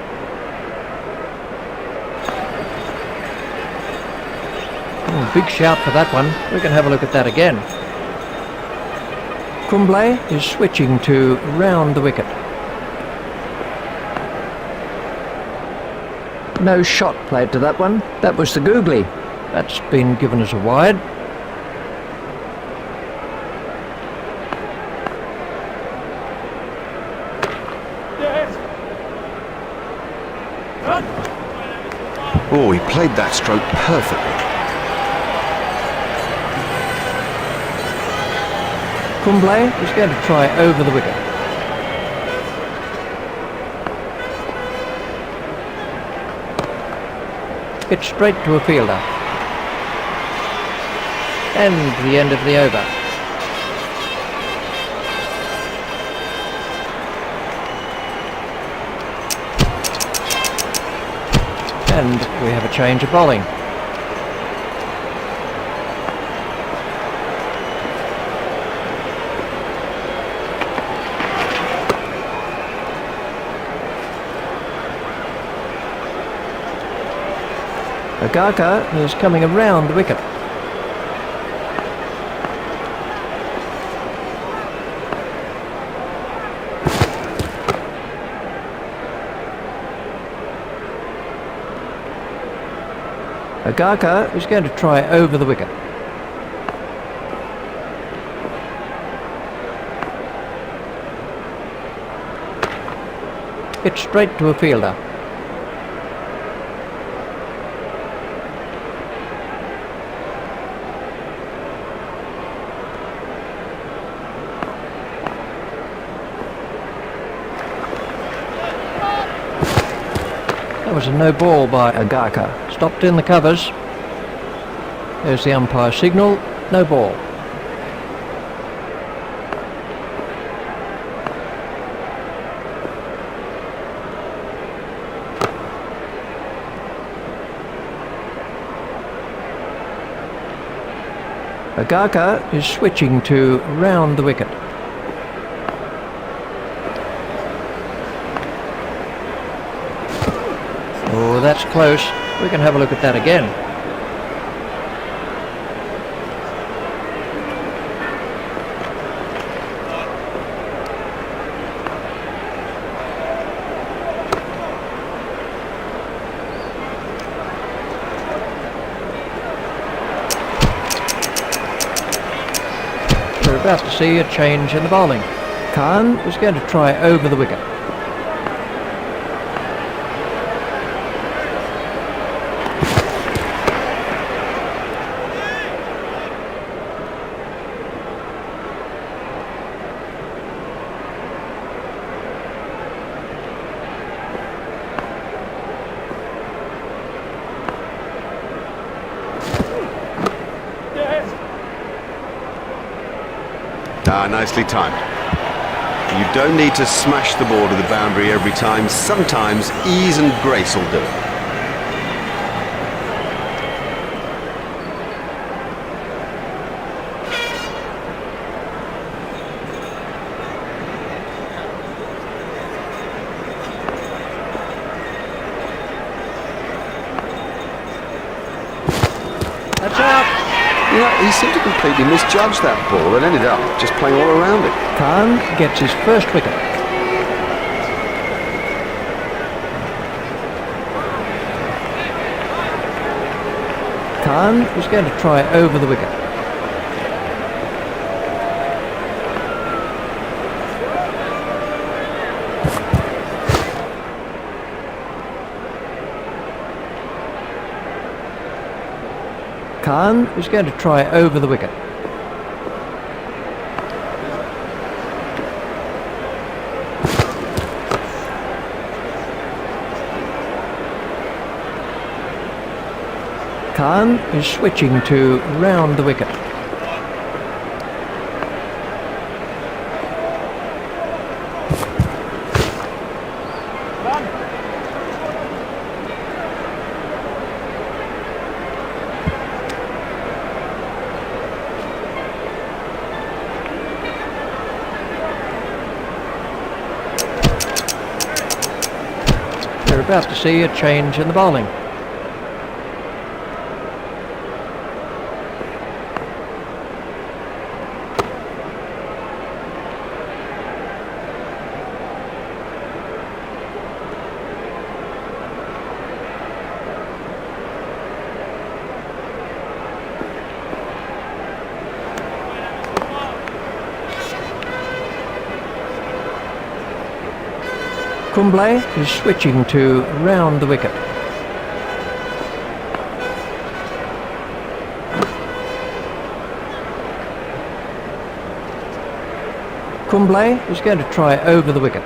Oh, big shout for that one. We can have a look at that again. Kumble is switching to round the wicket. No shot played to that one. That was the googly. That's been given as a wide. Oh, he played that stroke perfectly. Kumble is going to try over the wicket. It's straight to a fielder. And the end of the over. And we have a change of bowling. Agarkar is coming around the wicket. Agarkar is going to try over the wicket. It's straight to a fielder. That was a no ball by Agarkar. Stopped in the covers. There's the umpire signal, no ball. Agarkar is switching to round the wicket. That's close. We can have a look at that again. We're about to see a change in the bowling. Khan is going to try over the wicket. Nicely timed. You don't need to smash the ball to the boundary every time. Sometimes ease and grace will do it. That's out. You know, he seemed to completely misjudge that ball and ended up just playing all around it. Khan gets his first wicket. Khan is going to try over the wicket. Khan is going to try over the wicket. Khan is switching to round the wicket. We're about to see a change in the bowling. Kumble is switching to round the wicket. Kumble is going to try over the wicket.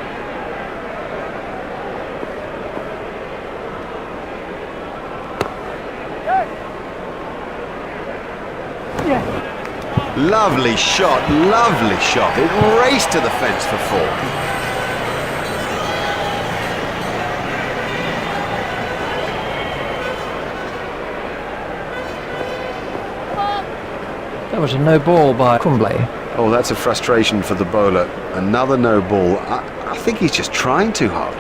Lovely shot, lovely shot. It raced to the fence for four. That was a no ball by Kumble. Oh, that's a frustration for the bowler. Another no ball. I think he's just trying too hard.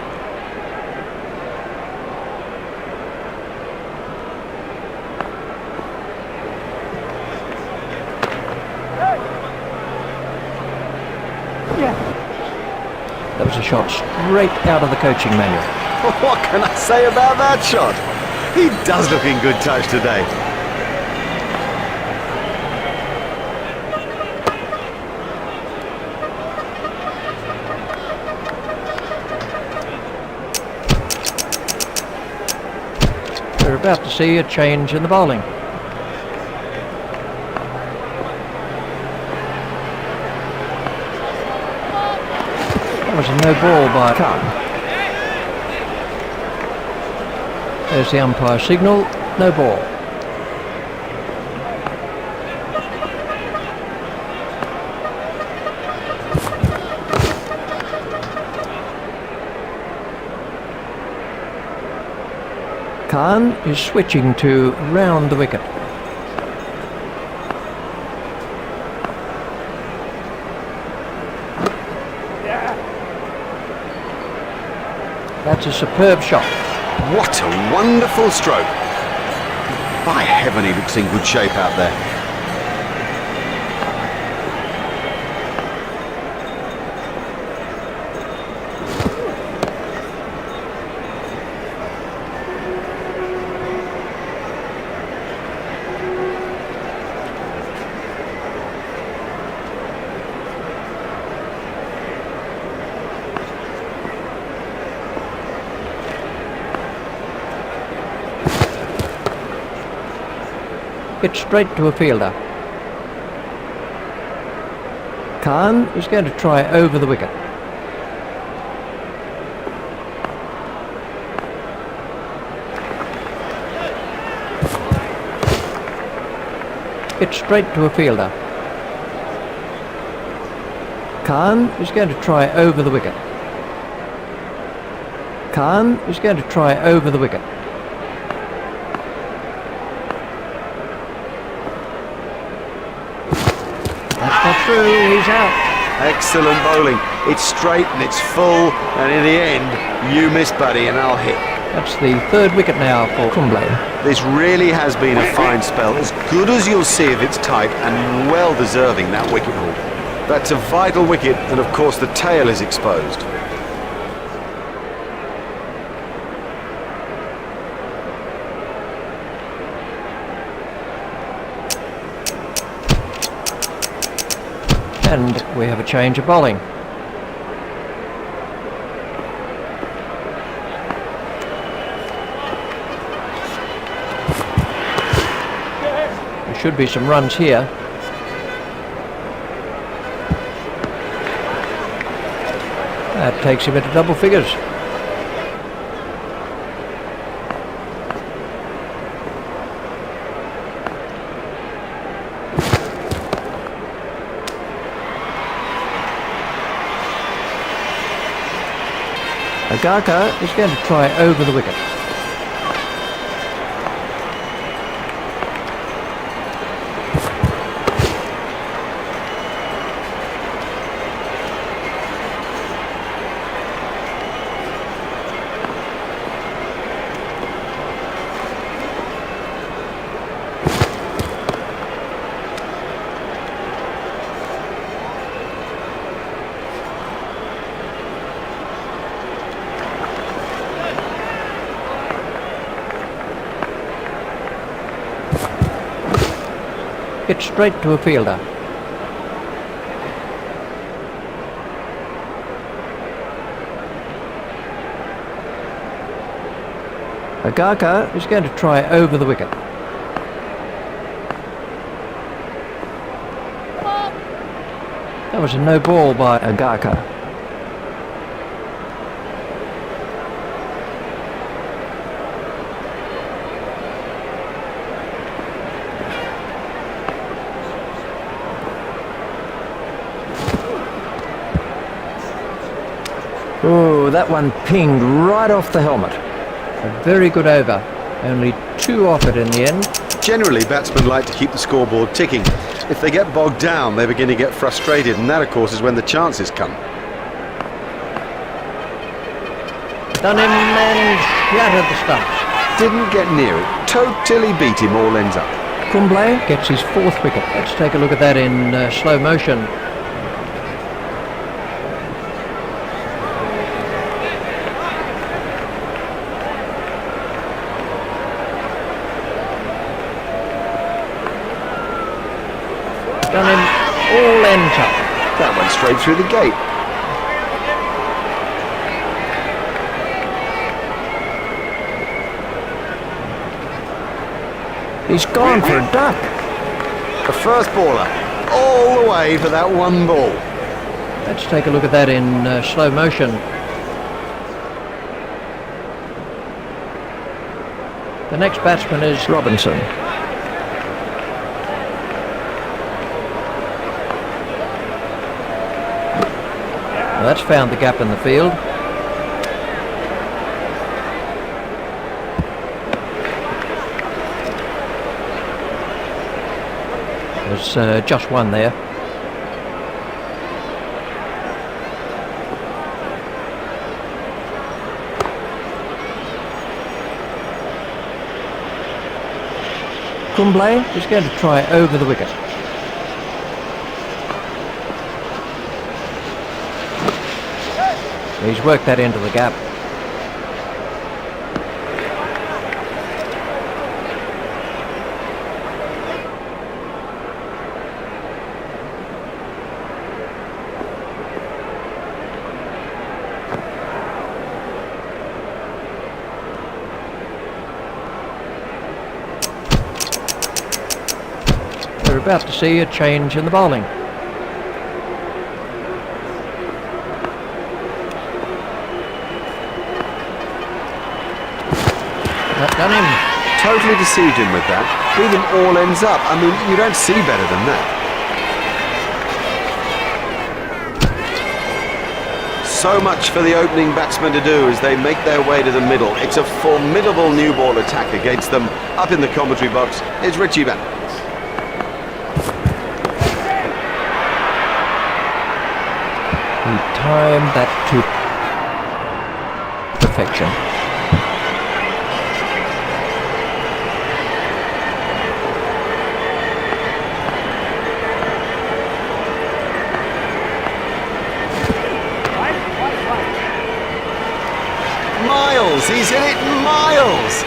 That was a shot straight out of the coaching manual. What can I say about that shot? He does look in good touch today. We're about to see a change in the bowling. That was a no ball by Khan. There's the umpire signal, no ball. Khan is switching to round the wicket. That's a superb shot. What a wonderful stroke. By heaven, he looks in good shape out there. Hit straight to a fielder. Khan is going to try over the wicket. Hit straight to a fielder. Khan is going to try over the wicket. Khan is going to try over the wicket. That's not true, he's out. Excellent bowling. It's straight and it's full, and in the end, you miss, buddy, and I'll hit. That's the third wicket now for Kumble. This really has been a fine spell, as good as you'll see of its type, and well deserving that wicket haul. That's a vital wicket, and of course the tail is exposed. And we have a change of bowling. There should be some runs here. That takes him into double figures. Agaka is going to try over the wicket. Hit straight to a fielder. Agaka is going to try over the wicket. That was a no ball by Agaka. Oh, that one pinged right off the helmet. A very good over. Only 2 off it in the end. Generally, batsmen like to keep the scoreboard ticking. If they get bogged down, they begin to get frustrated, and that, of course, is when the chances come. Done him and shattered the stumps. Didn't get near it. Totally beat him all ends up. Kumble gets his 4th wicket. Let's take a look at that in slow motion. Done him all ends up. That went straight through the gate. He's gone for a duck. The first baller, all the way for that one ball. Let's take a look at that in slow motion. The next batsman is Robinson. Well, that's found the gap in the field. There's just one there. Kumble is going to try over the wicket. He's worked that into the gap. We're about to see a change in the bowling. That done him. Totally deceived him with that. Beat him all ends up. I mean, you don't see better than that. So much for the opening batsmen to do as they make their way to the middle. It's a formidable new ball attack against them. Up in the commentary box is Richie Benner. He timed that to perfection. Miles, he's hit it miles.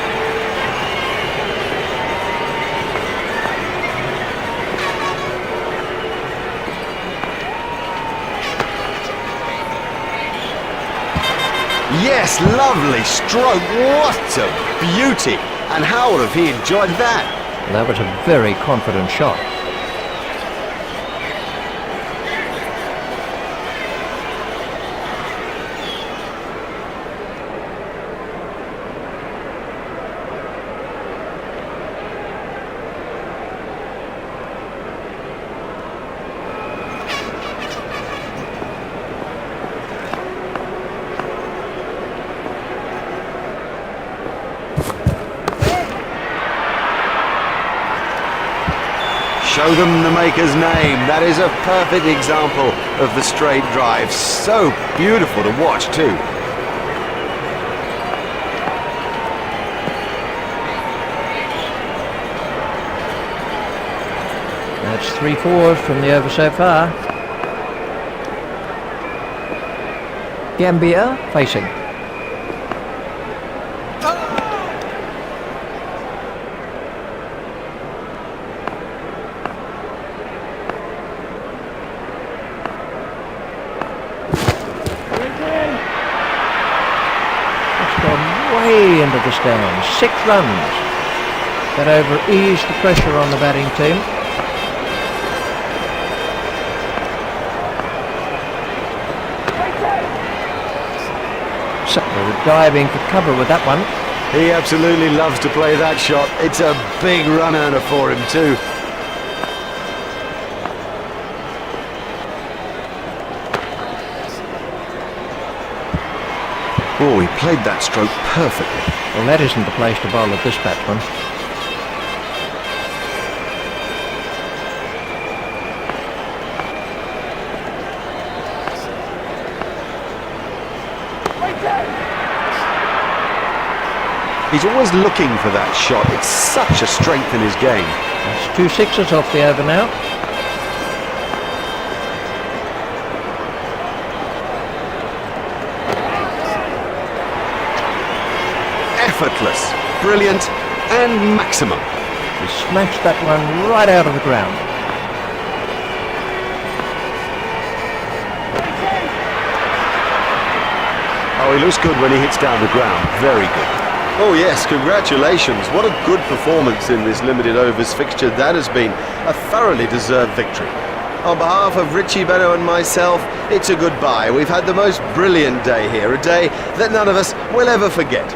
Yes, lovely stroke. What a beauty. And how would have he enjoyed that? That was a very confident shot. Show them the maker's name. That is a perfect example of the straight drive. So beautiful to watch too. That's 3-4 from the over so far. Gambia facing. Way into the stands. 6 runs. That over eased the pressure on the batting team. So they were diving for cover with that one. He absolutely loves to play that shot. It's a big run earner for him too. Oh, he played that stroke perfectly. Well, that isn't the place to bowl at this batsman. He's always looking for that shot. It's such a strength in his game. That's 2 sixes off the over now. Effortless, brilliant, and maximum. He smashed that one right out of the ground. Oh, he looks good when he hits down the ground. Very good. Oh yes, congratulations. What a good performance in this limited overs fixture that has been. A thoroughly deserved victory. On behalf of Richie Benno and myself, it's a goodbye. We've had the most brilliant day here, a day that none of us will ever forget.